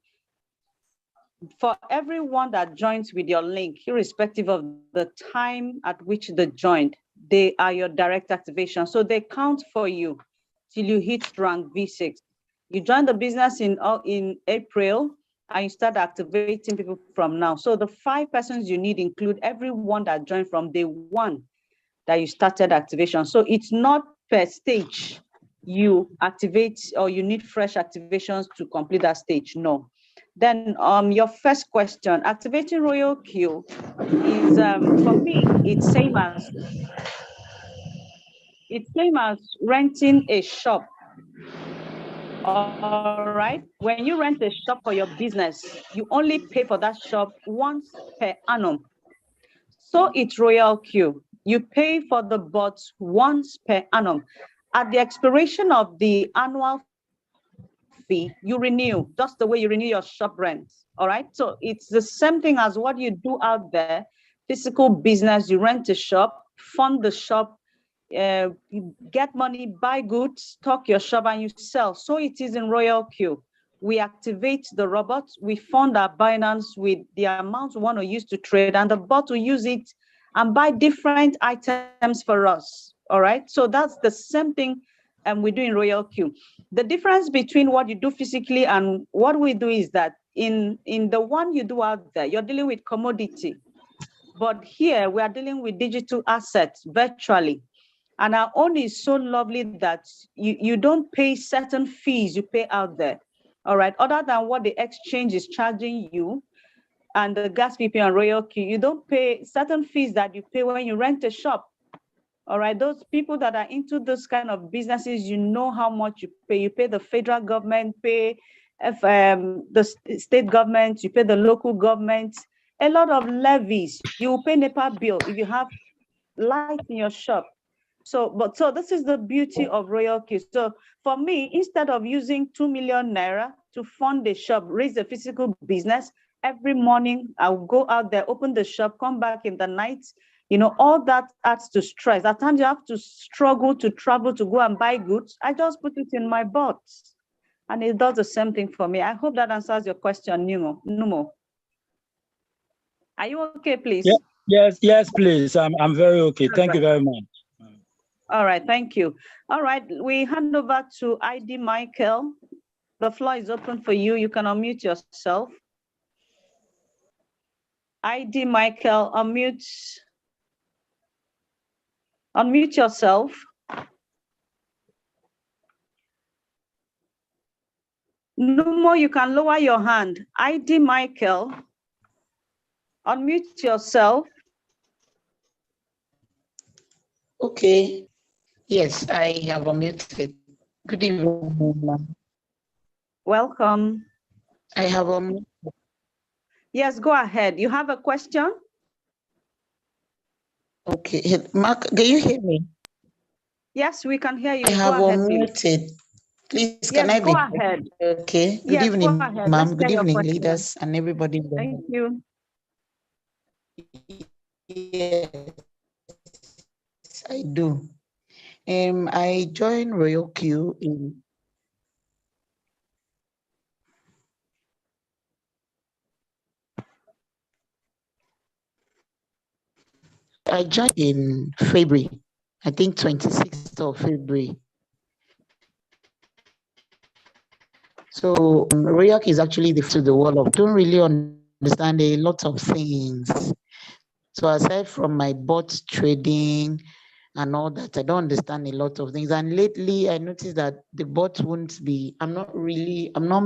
For everyone that joins with your link, irrespective of the time at which they joined, they are your direct activation. So they count for you till you hit rank V6. You join the business in April and you start activating people from now. So the 5 persons you need include everyone that joined from day 1 that you started activation. So it's not per stage you activate or you need fresh activations to complete that stage, no. Then your first question, activating Royal Q is, for me, it's same as renting a shop. All right, when you rent a shop for your business, you only pay for that shop once per annum. So it's Royal Q. You pay for the bots once per annum. At the expiration of the annual fee, you renew, just the way you renew your shop rent. All right, so it's the same thing as what you do out there. Physical business, you rent a shop, fund the shop, you get money, buy goods, stock your shop, and you sell. So it is in Royal Q. we activate the robot, we fund our Binance with the amount we want to use to trade, and the bot will use it and buy different items for us. All right, so that's the same thing we do in Royal Q. The difference between what you do physically and what we do is that in the one you do out there, you're dealing with commodity. But here we are dealing with digital assets virtually. And our own is so lovely that you don't pay certain fees you pay out there. All right, other than what the exchange is charging you and the gas PP and Royal Q, you don't pay certain fees that you pay when you rent a shop. All right, those people that are into those kind of businesses, you know how much you pay. You pay the federal government, pay the state government, you pay the local government, a lot of levies. You will pay NEPA bill if you have light in your shop. So this is the beauty of Royal Q. So for me, instead of using 2 million naira to fund the shop, raise a physical business, every morning I'll go out there, open the shop, come back in the night. You know, all that adds to stress. At times you have to struggle to travel to go and buy goods. I just put it in my bot, and it does the same thing for me. I hope that answers your question, Numo. Are you okay, please? Yeah, yes, please. I'm very okay. Thank you very much. All right, thank you. All right, we hand over to ID Michael. The floor is open for you. You can unmute yourself. ID Michael, unmute yourself. Numo, you can lower your hand. ID Michael, unmute yourself. Okay. Yes, I have unmuted. Good evening, ma'am. Welcome. I have unmuted. Yes, go ahead. You have a question? Okay. Mark, can you hear me? Yes, we can hear you. I have go ahead, unmuted. Please, yes, can I go be? Ahead. Okay. Good yes, evening, ma'am. Good evening, question. leaders and everybody. Thank you. Yes, I do. I joined Royal Q in February, I think 26th of February. So Royal Q is actually the wall of, don't really understand a lot of things. So aside from my bot trading and all that, I don't understand a lot of things. And lately I noticed that the bot won't be, I'm not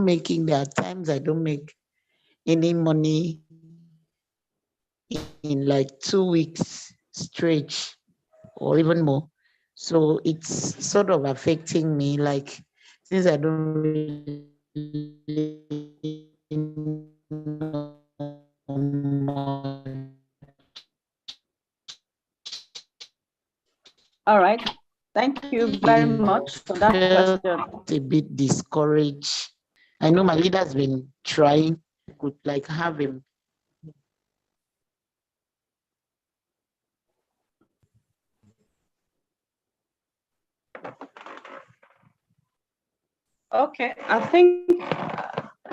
making, there are times I don't make any money in like 2 weeks straight or even more. So it's sort of affecting me, like, since I don't really know much. All right. Thank you very much for that question. A bit discouraged. I know my leader has been trying, could like have him. Okay, I think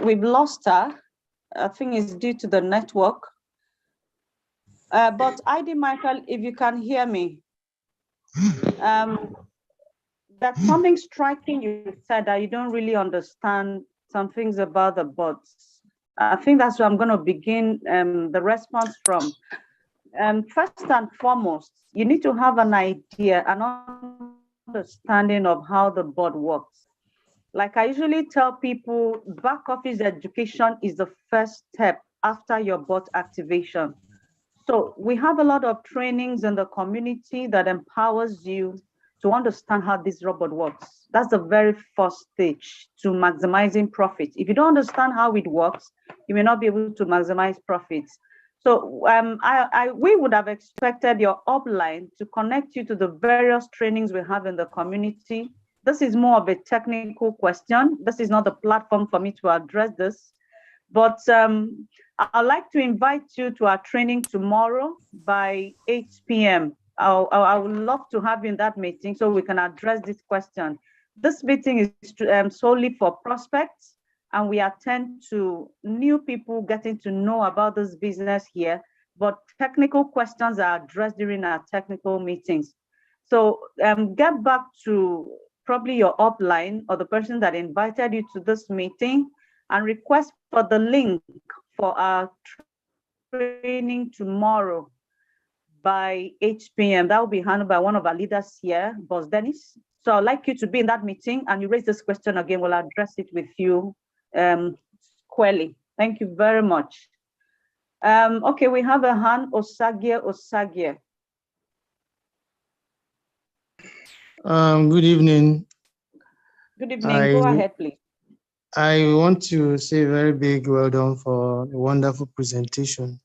we've lost her. I think it's due to the network. But ID Michael, if you can hear me, that's something striking you said, that you don't really understand some things about the bots. I think that's where I'm going to begin the response from. First and foremost, you need to have an idea, an understanding of how the bot works. Like I usually tell people, back office education is the first step after your bot activation. So we have a lot of trainings in the community that empowers you to understand how this robot works. That's the very first stage to maximizing profit. If you don't understand how it works, you may not be able to maximize profits. So we would have expected your upline to connect you to the various trainings we have in the community. This is more of a technical question. This is not the platform for me to address this. But I'd like to invite you to our training tomorrow by 8 p.m. I would love to have you in that meeting so we can address this question. This meeting is solely for prospects and we attend to new people getting to know about this business here, but technical questions are addressed during our technical meetings. So get back to probably your upline or the person that invited you to this meeting and request for the link for our training tomorrow by 8 p.m. That will be handled by one of our leaders here, Boss Dennis. So I'd like you to be in that meeting, and you raise this question again, we'll address it with you squarely. Thank you very much. Okay, we have a hand, Osagie. Good evening. Good evening, go ahead, please. I want to say a very big well done for a wonderful presentation.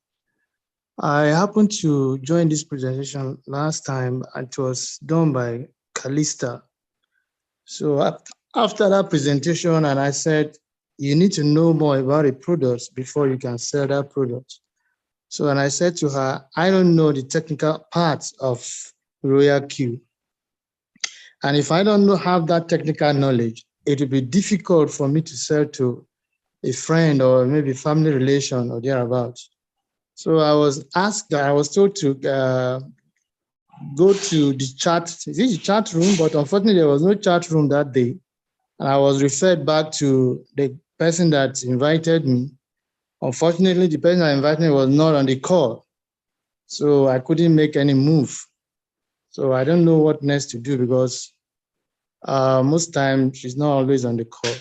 I happened to join this presentation last time, and it was done by Calista. So after that presentation, and I said, you need to know more about a product before you can sell that product. So, and I said to her, I don't know the technical parts of Royal Q. And if I don't have that technical knowledge, it will be difficult for me to sell to a friend or maybe family relation or thereabouts. So I was told to go to the chat room, but unfortunately there was no chat room that day. And I was referred back to the person that invited me. Unfortunately, the person that invited me was not on the call. So I couldn't make any move. So I don't know what next to do, because most times she's not always on the call.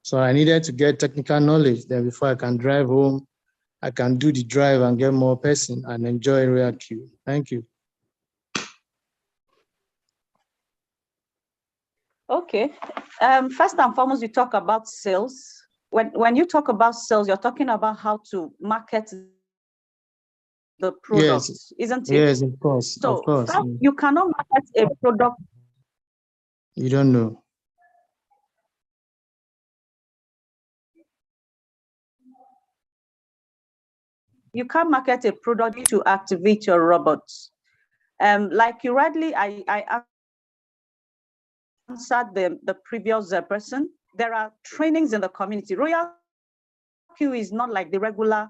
So I needed to get technical knowledge then before I can drive home. I can do the drive and get more person and enjoy Royal Q. Thank you. Okay. First and foremost, you talk about sales. When you talk about sales, you're talking about how to market the product, yes. Isn't it? Yes, of course. So of course. you cannot market a product. You don't know. You can't market a product to activate your robots. Like you rightly, I answered the previous person. There are trainings in the community. Royal Q is not like the regular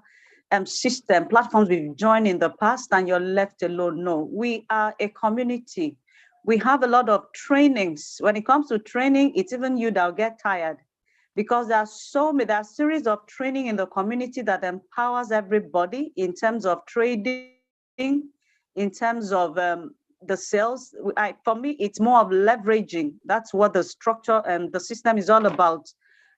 system platforms we've joined in the past and you're left alone. No, we are a community. We have a lot of trainings. When it comes to training, it's even you that'll get tired, because there are a series of training in the community that empowers everybody in terms of trading, in terms of the sales. For me, it's more of leveraging. That's what the structure and the system is all about.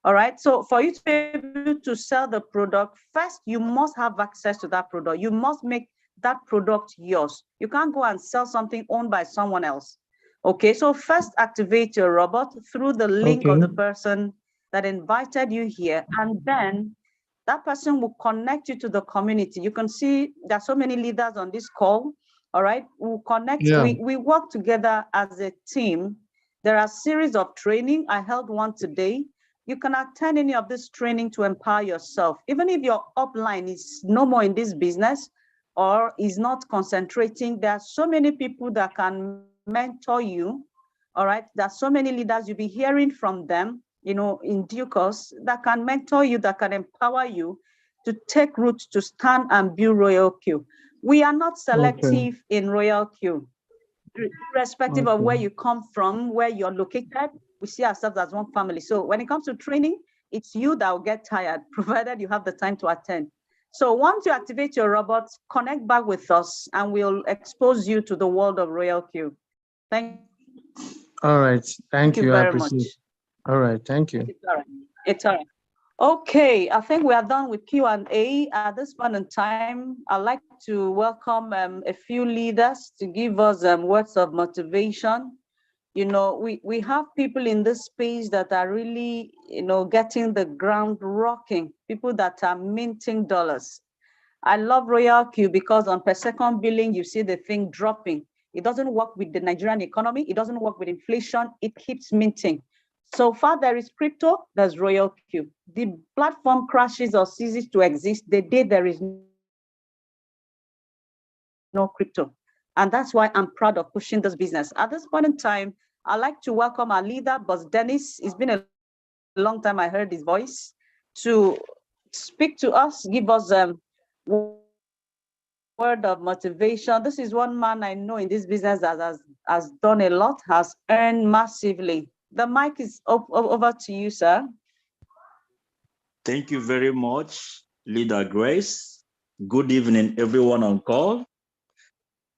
All right. So for you to be able to sell the product, first, you must have access to that product. You must make that product yours. You can't go and sell something owned by someone else. Okay. So first, activate your robot through the link of the person that invited you here, and then that person will connect you to the community. You can see there are so many leaders on this call. All right, we'll connect. Yeah. We work together as a team. There are a series of training. I held one today. You can attend any of this training to empower yourself. Even if your upline is no more in this business or is not concentrating, there are so many people that can mentor you. All right, there are so many leaders, you'll be hearing from them, you know, in due course, that can mentor you, that can empower you to take root, to stand and build Royal Q. We are not selective in Royal Q, irrespective of where you come from, where you're located. We see ourselves as one family. So when it comes to training, it's you that will get tired, provided you have the time to attend. So once you activate your robots, connect back with us and we'll expose you to the world of Royal Q. Thank you. All right. Thank you. Very much. All right. Thank you. It's all right. It's all right. Okay, I think we are done with Q&A. At this point in time, I'd like to welcome a few leaders to give us words of motivation. You know, we have people in this space that are really, you know, getting the ground rocking, people that are minting dollars. I love Royal Q because on per second billing, you see the thing dropping. It doesn't work with the Nigerian economy. It doesn't work with inflation. It keeps minting. So far, there is crypto, there's Royal Q. The platform crashes or ceases to exist the day there is no crypto. And that's why I'm proud of pushing this business. At this point in time, I'd like to welcome our leader, Boss Dennis. It's been a long time I heard his voice. to speak to us, give us word of motivation. This is one man I know in this business that has done a lot, has earned massively. The mic is over to you, sir. Thank you very much, Leader Grace. Good evening, everyone on call.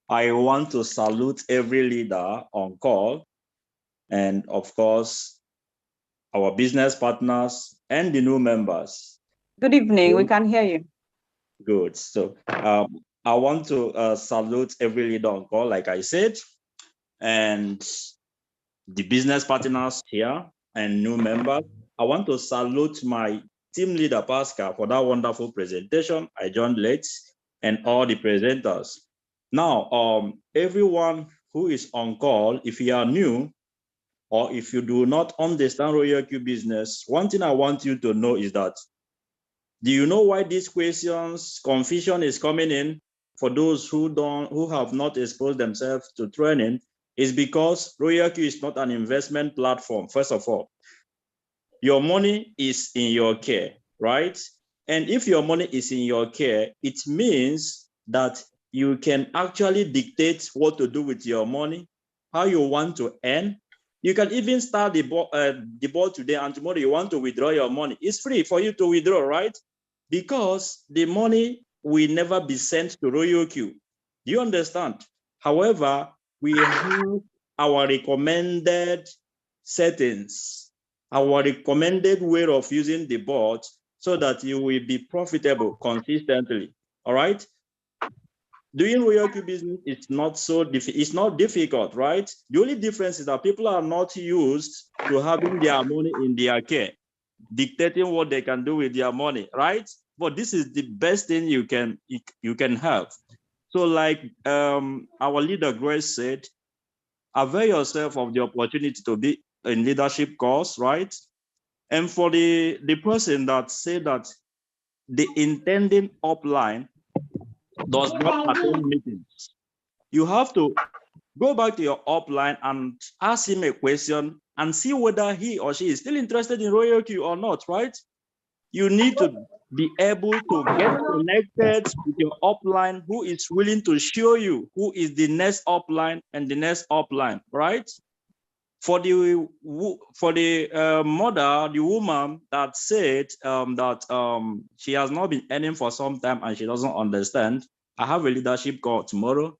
I want to salute every leader on call, and of course, our business partners and the new members. Good evening, we can hear you. Good. So I want to salute every leader on call, like I said, and the business partners here and new members. I want to salute my team leader, Pascal, for that wonderful presentation. I joined late, and all the presenters. Now, everyone who is on call, if you are new, or if you do not understand Royal Q business, one thing I want you to know is that, do you know why these questions, confusion is coming in for those who have not exposed themselves to training? Is because Royal Q is not an investment platform. First of all, your money is in your care, right? And if your money is in your care, it means that you can actually dictate what to do with your money, how you want to earn. You can even start the ball today, and tomorrow you want to withdraw your money. It's free for you to withdraw, right? Because the money will never be sent to Royal Q. Do you understand? However, we have our recommended settings, our recommended way of using the bot so that you will be profitable consistently. All right? Doing Royal Q business is not so it's not difficult, right? The only difference is that people are not used to having their money in their care, dictating what they can do with their money, right? But this is the best thing you can have. So like our leader Grace said, avail yourself of the opportunity to be in leadership course, right? And for the person that said that the intending upline does not attend meetings, you have to go back to your upline and ask him a question and see whether he or she is still interested in Royal Q or not, right? You need to be able to get connected with your upline who is willing to show you who is the next upline and the next upline, right? For the mother, the woman that said that she has not been earning for some time and she doesn't understand, I have a leadership call tomorrow.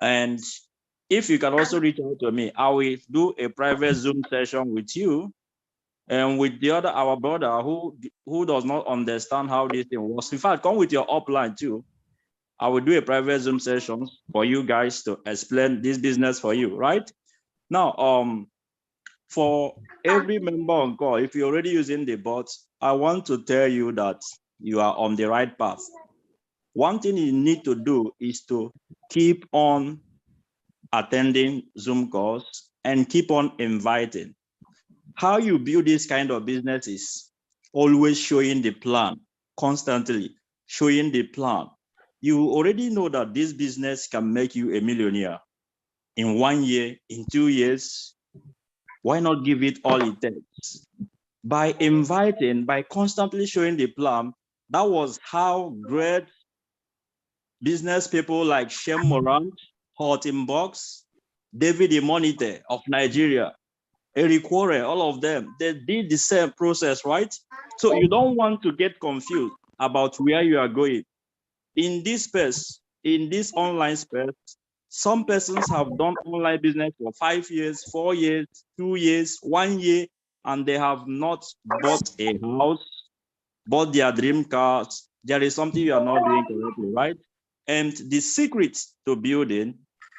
And if you can also reach out to me, I will do a private Zoom session with you and with the other, our brother who does not understand how this thing works. In fact, come with your upline too. I will do a private Zoom session for you guys to explain this business for you, right? Now, for every member on call, if you're already using the bot, I want to tell you that you are on the right path. One thing you need to do is to keep on attending Zoom calls and keep on inviting. How you build this kind of business is always showing the plan, constantly showing the plan. You already know that this business can make you a millionaire in 1 year, in 2 years. Why not give it all it takes? By inviting, by constantly showing the plan, that was how great business people like Shem Morant, Horton Box, David Imonite of Nigeria, Eric Warren, all of them, they did the same process, right? So you don't want to get confused about where you are going. In this space, in this online space, some persons have done online business for 5 years, 4 years, 2 years, 1 year, and they have not bought a house, bought their dream cars. There is something you are not doing correctly, right? And the secret to building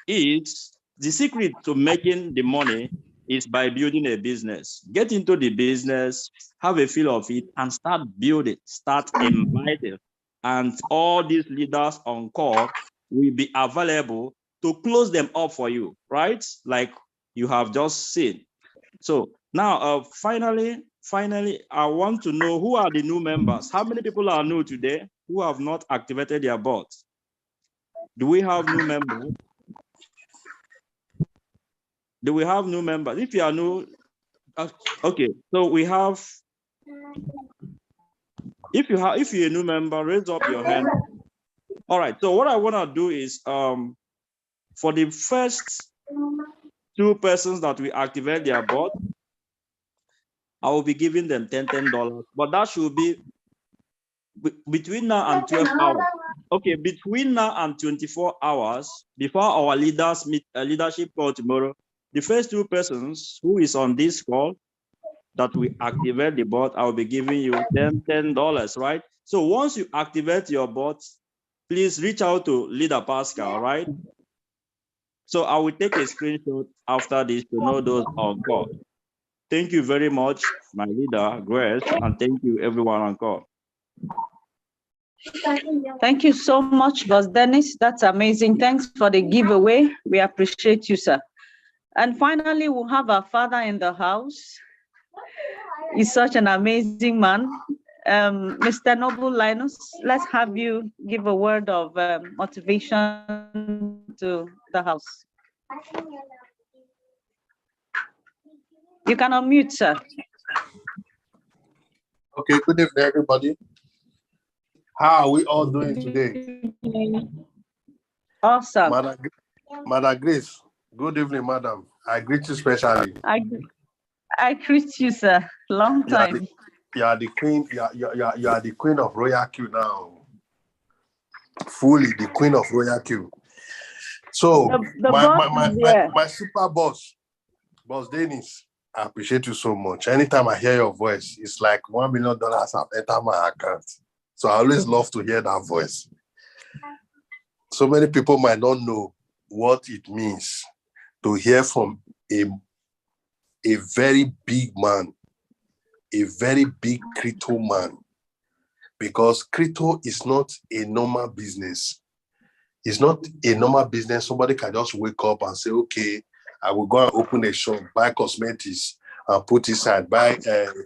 is, the secret to making the money is by building a business. Get into the business, have a feel of it, and start building, start inviting. And all these leaders on call will be available to close them up for you, right? Like you have just seen. So now, finally, I want to know who are the new members. How many people are new today who have not activated their bots? Do we have new members? Do we have new members? If you are new, okay. So we have If you're a new member, raise up your hand. All right. So what I want to do is for the first 2 persons that we activate their bot, I will be giving them $10. But that should be between now and 12 hours. Okay, between now and 24 hours before our leaders meet a leadership call tomorrow. The first 2 persons who is on this call that we activate the bot, I will be giving you $10, right? So once you activate your bot, please reach out to Leader Pascal, right? So I will take a screenshot after this to know those on call. Thank you very much, my leader, Grace, and thank you everyone on call. Thank you so much, Boss Dennis. That's amazing. Thanks for the giveaway. We appreciate you, sir. And finally, we'll have our father in the house. He's such an amazing man. Mr. Noble Linus, let's have you give a word of motivation to the house. You can unmute, sir. Okay, good evening, everybody. How are we all doing today? Awesome. Madam Grace, good evening, madam. I greet you specially. I greet you, sir. Long time. You are the queen. You are the queen of Royal Q now. Fully the queen of Royal Q. So my super boss, Boss Dennis, I appreciate you so much. Anytime I hear your voice, it's like $1 million have entered my account. So I always love to hear that voice. So many people might not know what it means to hear from a very big man, a very big crypto man, because crypto is not a normal business. It's not a normal business. Somebody can just wake up and say, okay, I will go and open a shop, buy cosmetics and put inside, buy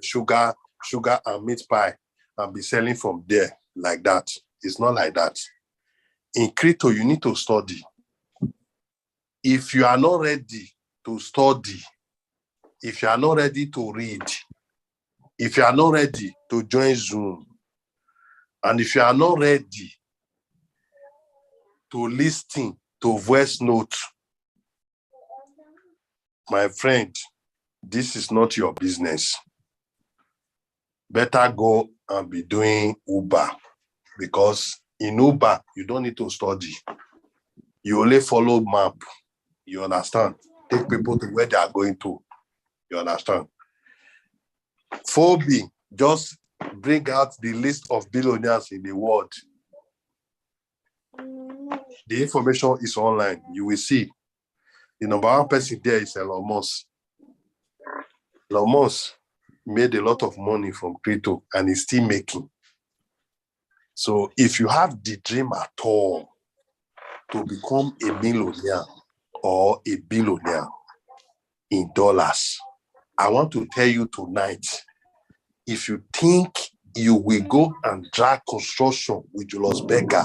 sugar and meat pie and be selling from there like that. It's not like that. In crypto, you need to study. If you are not ready to study, if you are not ready to read, if you are not ready to join Zoom, and if you are not ready to listen to voice notes, my friend, this is not your business. Better go and be doing Uber, because in Uber, you don't need to study. You only follow map. You understand? Take people to where they are going to. You understand? 4B, just bring out the list of billionaires in the world. The information is online. You will see. The number 1 person there is Elon Musk. Elon Musk made a lot of money from crypto and is still making. So if you have the dream at all to become a millionaire or a billionaire in dollars, I want to tell you tonight, if you think you will go and drag construction with Julius Berger,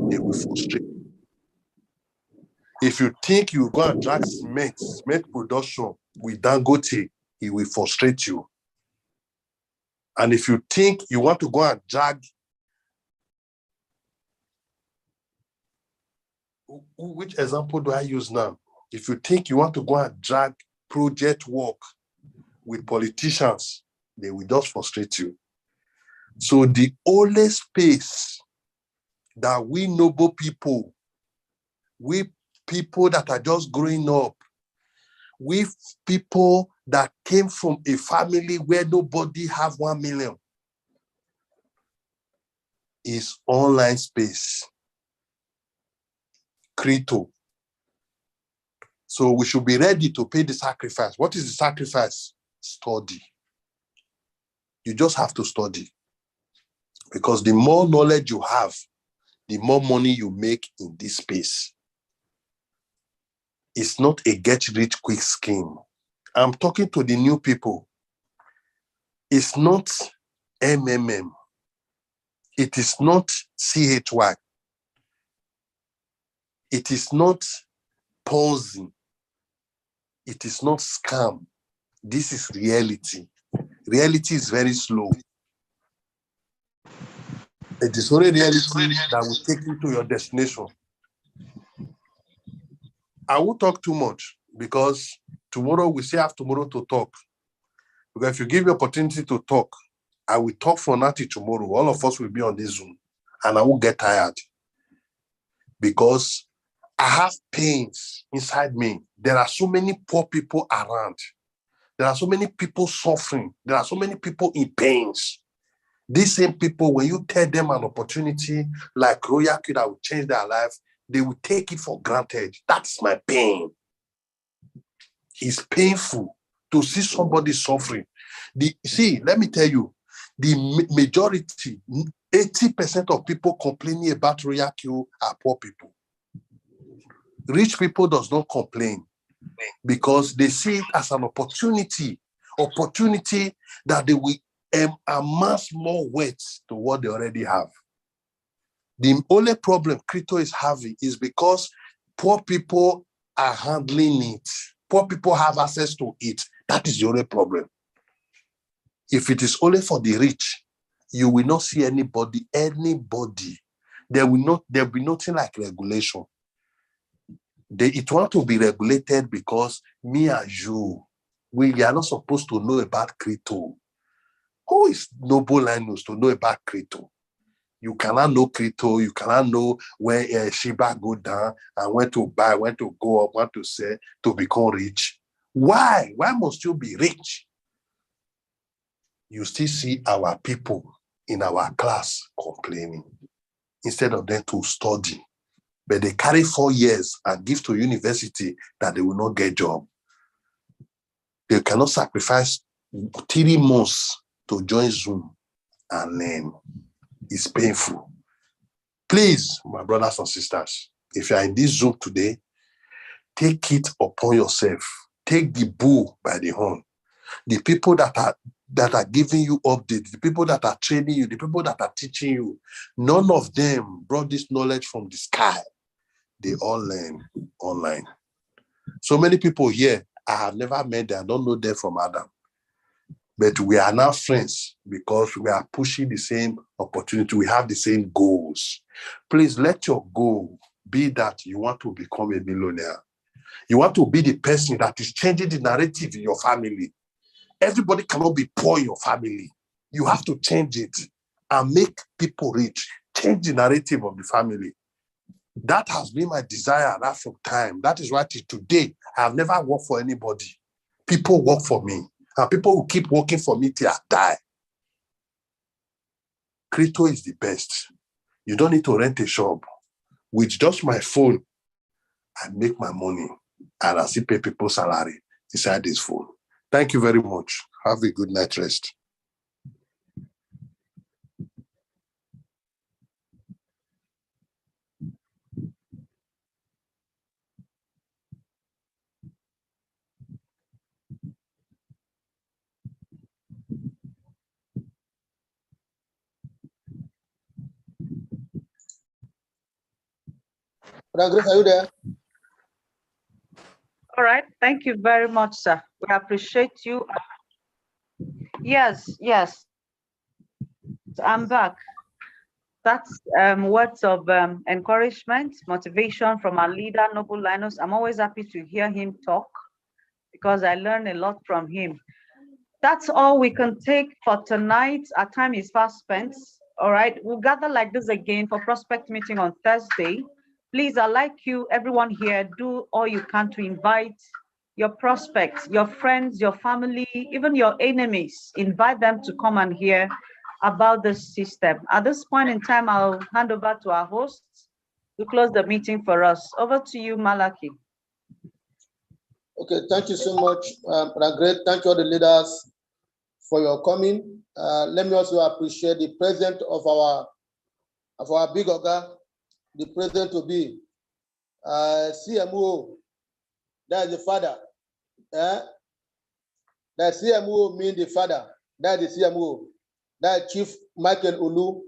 they will frustrate you. If you think you will go and drag cement production with Dangote, it will frustrate you. And if you think you want to go and drag, which example do I use now? If you think you want to go and drag project work with politicians, they will just frustrate you. So the only space that we noble people, we people that are just growing up, we people that came from a family where nobody have 1 million, is online space, crypto. So we should be ready to pay the sacrifice. What is the sacrifice? Study. You just have to study. Because the more knowledge you have, the more money you make in this space. It's not a get-rich-quick scheme. I'm talking to the new people. It's not MMM. It is not CHY. It is not Ponzi. It is not scam. This is reality. Reality is very slow. It is only reality that will take you to your destination. I won't talk too much because tomorrow we still have tomorrow to talk. Because if you give me opportunity to talk, I will talk from now till tomorrow. All of us will be on this Zoom and I won't get tired because I have pains inside me. There are so many poor people around. There are so many people suffering. There are so many people in pains. These same people, when you tell them an opportunity like Royal Q that will change their life, they will take it for granted. That's my pain. It's painful to see somebody suffering. Let me tell you, the majority, 80% of people complaining about Royal Q are poor people. Rich people does not complain because they see it as an opportunity that they will amass more wealth to what they already have. The only problem Crypto is having is because poor people are handling it. Poor people have access to it. That is the only problem. If it is only for the rich, you will not see anybody. There will be nothing like regulation. It want to be regulated because me and you, we are not supposed to know about crypto. Who is Noble Linus to know about crypto? You cannot know crypto. You cannot know where Shiba go down and when to buy, when to go up, when to sell to become rich. Why? Why must you be rich? You still see our people in our class complaining instead of them to study. But they carry 4 years and give to university that they will not get job. They cannot sacrifice 3 months to join Zoom and learn. It's painful. Please, my brothers and sisters, if you are in this Zoom today, take it upon yourself. Take the bull by the horn. The people that are giving you updates, the people that are training you, the people that are teaching you, none of them brought this knowledge from the sky. They all learn online. So many people here, I have never met them, I don't know them from Adam. But we are now friends because we are pushing the same opportunity. We have the same goals. Please let your goal be that you want to become a millionaire. You want to be the person that is changing the narrative in your family. Everybody cannot be poor in your family. You have to change it and make people rich. Change the narrative of the family. That has been my desire right from time. That is why today I have never worked for anybody. People work for me. And people will keep working for me till I die. Crypto is the best. You don't need to rent a shop. With just my phone, I make my money and I still pay people's salary inside this phone. Thank you very much. Have a good night rest. Grace, are you there? All right. Thank you very much, sir. We appreciate you. Yes. I'm back. That's words of encouragement, motivation from our leader, Noble Linus. I'm always happy to hear him talk because I learn a lot from him. That's all we can take for tonight. Our time is fast spent. All right. We'll gather like this again for prospect meeting on Thursday. Please, I'd like you, everyone here, do all you can to invite your prospects, your friends, your family, even your enemies. Invite them to come and hear about this system. At this point in time, I'll hand over to our hosts to close the meeting for us. Over to you, Malachi. Okay, thank you so much, Great. Thank you all the leaders for your coming. Let me also appreciate the president of our big Oga, the president to be CMO. That is the father. That CMO means the father. That is the CMO. That Chief Michael Olu.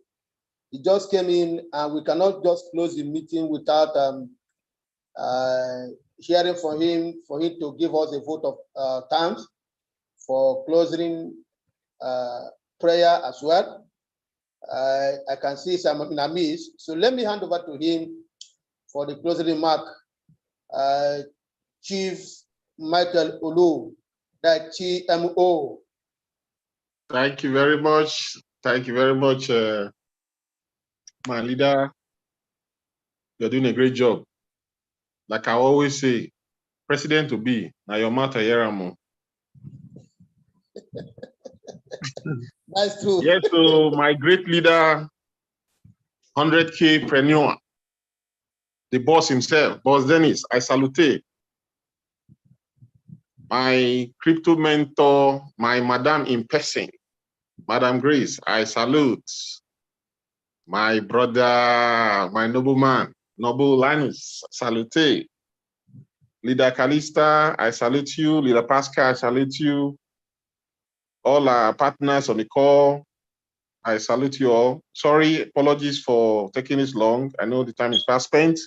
He just came in, and we cannot just close the meeting without hearing from him, for him to give us a vote of thanks for closing prayer as well. I can see some in a miss. So let me hand over to him for the closing remark. Chief Michael Olu, the GMO. Thank you very much. Thank you very much, my leader. You're doing a great job. Like I always say, President to be, now your matter, Yeramo. That's true. Yes, so my great leader, 100K preneur, the boss himself, Boss Dennis, I salute. My crypto mentor, my madam in person, Madam Grace, I salute. My brother, my nobleman, Noble Linus, salute. Leader Calista, I salute you. Leader Pascal, I salute you. All our partners on the call, I salute you all. Sorry, apologies for taking this long. I know the time is fast spent.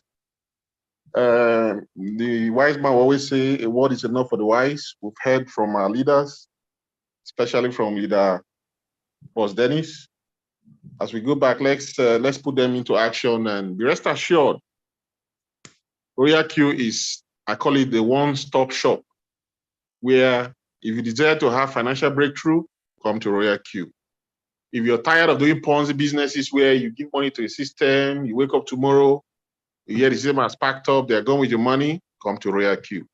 The wise man will always say a word is enough for the wise. We've heard from our leaders, especially from leader Boss Dennis. As we go back, let's put them into action and be rest assured. Royal Q is, I call it the one-stop shop, where if you desire to have financial breakthrough, come to Royal Q. If you're tired of doing Ponzi businesses where you give money to a system, you wake up tomorrow, you hear the system has packed up, they're gone with your money, come to Royal Q.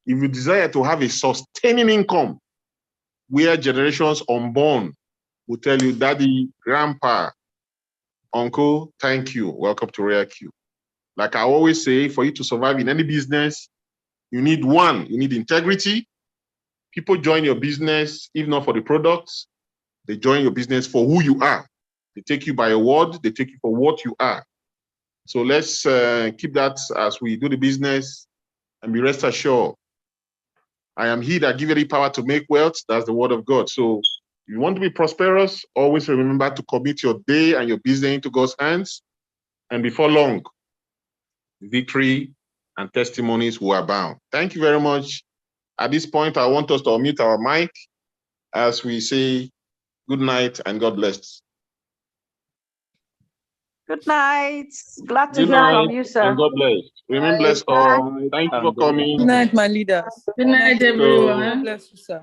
If you desire to have a sustaining income, where generations unborn will tell you, Daddy, Grandpa, Uncle, thank you, welcome to Royal Q. Like I always say, for you to survive in any business, you need integrity. People join your business, if not for the products, they join your business for who you are. They take you by your word, they take you for what you are. So let's keep that as we do the business and be rest assured. I am he that giveth thee power to make wealth. That's the word of God. So if you want to be prosperous, always remember to commit your day and your business into God's hands. And before long, victory and testimonies will abound. Thank you very much. At this point, I want us to unmute our mic as we say good night and God bless. Good night. Glad to hear from you, sir. And God bless. Remain blessed all. Thank you for coming. Good night, my leaders. Good night, everyone. God bless you, sir.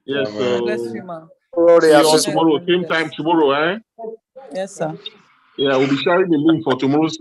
Yes, God bless you, ma. see you all tomorrow, same time tomorrow, eh? Yes, sir. Yeah, we'll be sharing the link for tomorrow's